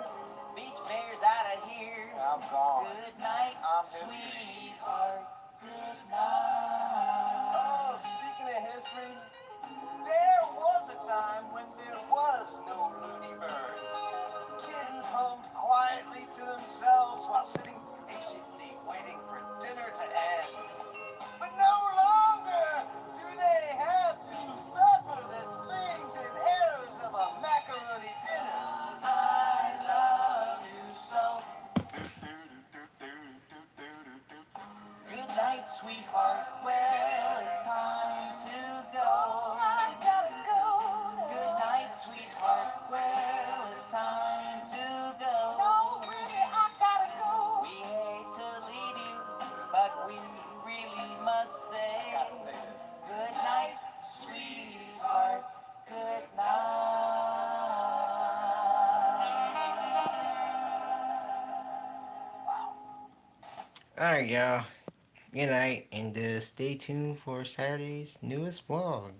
Beach Bear's out of here. I'm gone. Good night, sweetheart. Good night. Oh, speaking of history, there was a time when there was no loony birds. Kids hummed quietly to themselves while sitting patiently waiting for dinner to end. But no longer do they have to suffer the slings and arrows of a macaroni dinner. I love you so. Good night, sweetheart. Well, it's time to go. I gotta go. Good night, sweetheart. Well, it's time to go. No, really, I gotta go. We hate to leave you, but we really must say, good night, sweetheart. Good night. Alright, y'all. Good night, and stay tuned for Saturday's newest vlog.